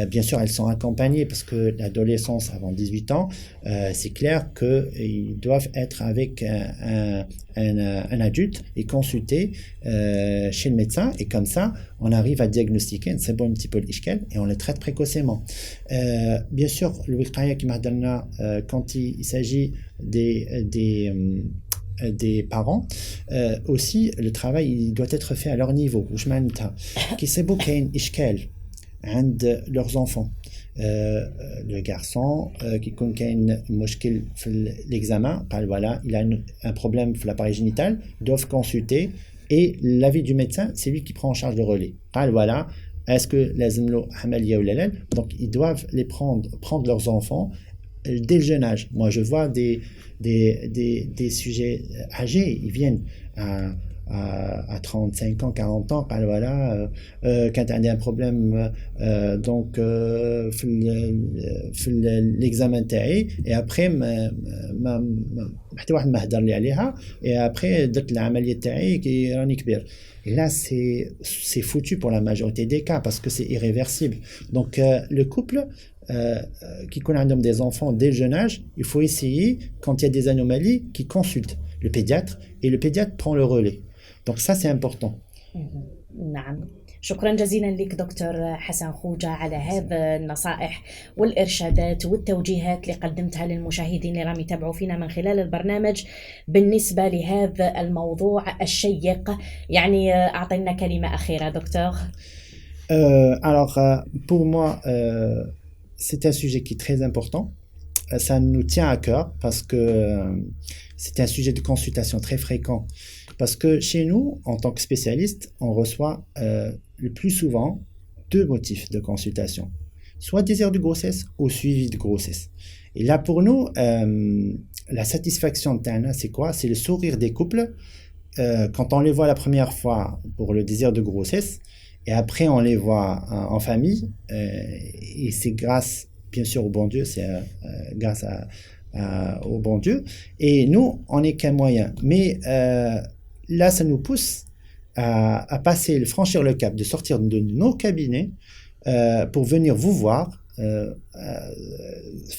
Bien sûr, elles sont accompagnées parce que l'adolescence avant 18 ans, c'est clair qu'ils doivent être avec un adulte et consulter chez le médecin. Et comme ça, on arrive à diagnostiquer un petit peu l'ishkel et on le traite précocement. Bien sûr, le wiqaya qui m'a donné quand il s'agit des parents, aussi le travail il doit être fait à leur niveau. Qui sait beaucoup ishkel عند leurs enfants. Le garçon qui connaît une مشكل في l'examen, voilà, il a un problème sur l'appareil génital, doivent consulter et l'avis du médecin, c'est lui qui prend en charge le relais. Voilà, est-ce que لازم له عملية ولا لا? Donc ils doivent prendre leurs enfants dès le jeune âge. Moi, je vois des sujets âgés, ils viennent à 35 ans, 40 ans, voilà, quand il y a un problème donc في l'examen تاعي et après حتى واحد ما هدر لي عليها et après درت العملية تاعي كي راني كبير. Et là, c'est foutu pour la majorité des cas parce que c'est irréversible. Donc, le couple qui connaît des enfants dès le jeune âge, il faut essayer, quand il y a des anomalies, qui consulte le pédiatre et le pédiatre prend le relais. Donc ça, c'est important. نعم. شكرا جزيلا لك دكتور حسن خوجة على هذا النصائح والإرشادات والتوجيهات اللي قدمتها للمشاهدين اللي راهم يتابعوا فينا من خلال البرنامج بالنسبة لهذا الموضوع الشيق. يعني أعطينا كلمة أخيرة دكتور. Alors, pour moi, c'est un sujet qui est très important. Ça nous tient à cœur parce que c'est un sujet de consultation très fréquent. Parce que chez nous, en tant que spécialiste, on reçoit le plus souvent deux motifs de consultation. Soit désir de grossesse ou suivi de grossesse. Et là, pour nous, la satisfaction de Tana, c'est quoi? C'est le sourire des couples quand on les voit la première fois pour le désir de grossesse. Et après, on les voit en famille. Et c'est grâce, bien sûr, au bon Dieu. C'est grâce au bon Dieu. Et nous, on n'est qu'un moyen. Mais là, ça nous pousse à franchir le cap, de sortir de nos cabinets pour venir vous voir,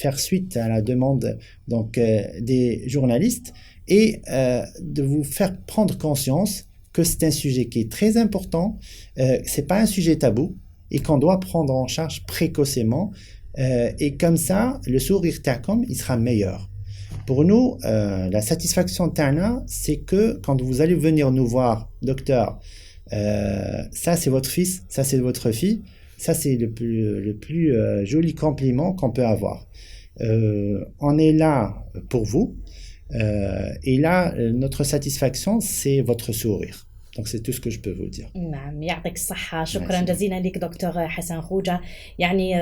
faire suite à la demande donc, des journalistes et de vous faire prendre conscience que c'est un sujet qui est très important, c'est pas un sujet tabou et qu'on doit prendre en charge précocement et comme ça, le sourire Tacom, il sera meilleur. Pour nous, la satisfaction de Tana, c'est que quand vous allez venir nous voir, docteur, ça c'est votre fils, ça c'est votre fille, ça c'est le plus joli compliment qu'on peut avoir. On est là pour vous, et là, notre satisfaction, c'est votre sourire. Donc c'est tout ce que je peux vous dire. نعم يعطيك الصحة. شكرا جزيلا لك دكتور حسن خوجة. يعني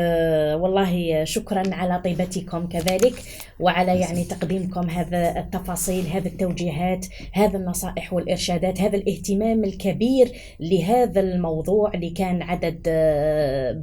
والله شكرا على طيبتكم كذلك وعلى يعني تقديمكم هذا التفاصيل، هذه التوجيهات، هذا النصائح والإرشادات، هذا الاهتمام الكبير لهذا الموضوع اللي كان عدد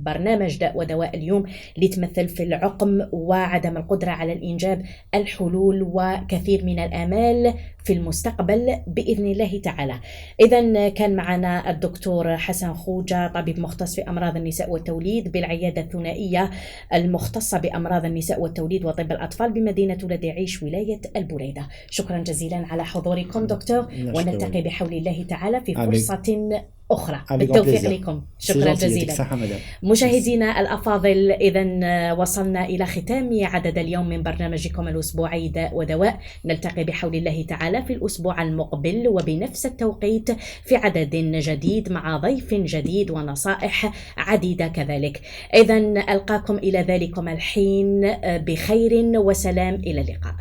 برنامج داء ودواء اليوم اللي تمثل في العقم وعدم القدرة على الإنجاب، الحلول وكثير من الآمال في المستقبل بإذن الله تعالى. إذن كان معنا الدكتور حسن خوجة، طبيب مختص في أمراض النساء والتوليد بالعيادة الثنائية المختصة بأمراض النساء والتوليد وطب الأطفال بمدينة ولد عيش ولاية البريدة. شكرا جزيلا على حضوركم دكتور، ونلتقي بحول الله تعالى في فرصة أخرى. Avec grand بالتوفيق plaisir. لكم، C'est شكرا gentil, يعطيك جزيلا. الصحة مدام. مشاهدينا الأفاضل، إذن وصلنا إلى ختام عدد اليوم من برنامجكم الأسبوعي داء ودواء. نلتقي بحول الله تعالى في الأسبوع المقبل وبنفس التوقيت في عدد جديد مع ضيف جديد ونصائح عديدة كذلك. إذن ألقاكم إلى ذلكم الحين بخير وسلام، إلى اللقاء.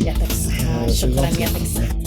يعطيك الصحة. شكرا، يعطيك الصحة.